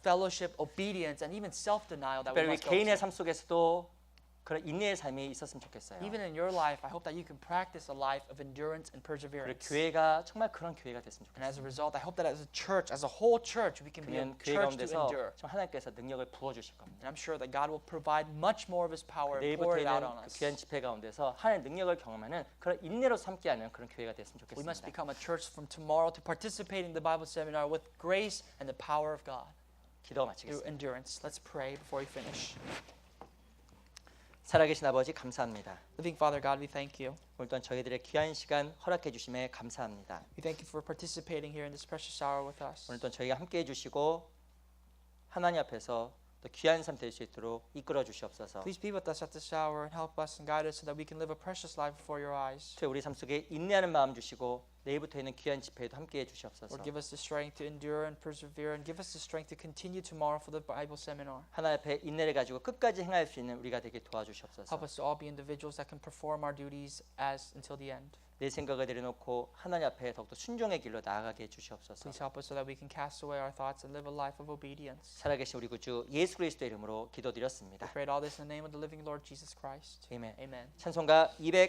fellowship, obedience, and even self-denial that we 특별히 must go 개인의 through. 삶 속에서도 그런 인내의 삶이 있었으면 좋겠어요. Even in your life, I hope that you can practice a life of endurance and 그리고 perseverance. 교회가 정말 그런 교회가 됐으면 And as a 좋겠어요. result, I hope that as a church, as a whole church, we can be a 그러면 교회 church to 가운데서 endure. 좀 하나님께서 능력을 부어 주실 겁니다. And I'm sure that God will provide much more of His power and pour 내일부터 it out 있는 on 그 us. 귀한 집회 가운데서 하나님의 능력을 경험하는 그런 인내로 함께하는 그런 교회가 됐으면 We must 좋겠습니다. become a church from tomorrow to participate in the Bible seminar with grace and the power of God 기도 through 마치겠습니다. endurance. Let's pray before we finish. 살아계신 아버지 감사합니다. Living Father God, we thank you. 오늘 또한 저희들의 귀한 시간 허락해 주심에 감사합니다. We thank you for participating here in this precious hour with us. 오늘 또한 저희가 함께해 주시고 하나님 앞에서 또 귀한 삶 될 수 있도록 이끌어 주시옵소서. Please be with us at this hour and help us and guide us so that we can live a precious life before your eyes. 또 우리 삶 속에 인내하는 마음 주시고 내일부터 있는 귀한 집회에도 함께해 주시옵소서. Lord, give us the strength to endure and persevere, and give us the strength to continue tomorrow for the Bible seminar. 하나님 앞에 인내를 가지고 끝까지 행할 수 있는 우리가 되게 도와주시옵소서. Help us to all be individuals that can perform our duties as until the end. 내 생각을 내려놓고 하나님 앞에 더욱더 순종의 길로 나아가게 해주시옵소서. Please help us so that we can cast away our thoughts and live a life of obedience. 살아계신 우리 구주 예수 그리스도의 이름으로 기도드렸습니다. We pray all this in the name of the living Lord Jesus Christ. 아멘. Amen. 찬송가 200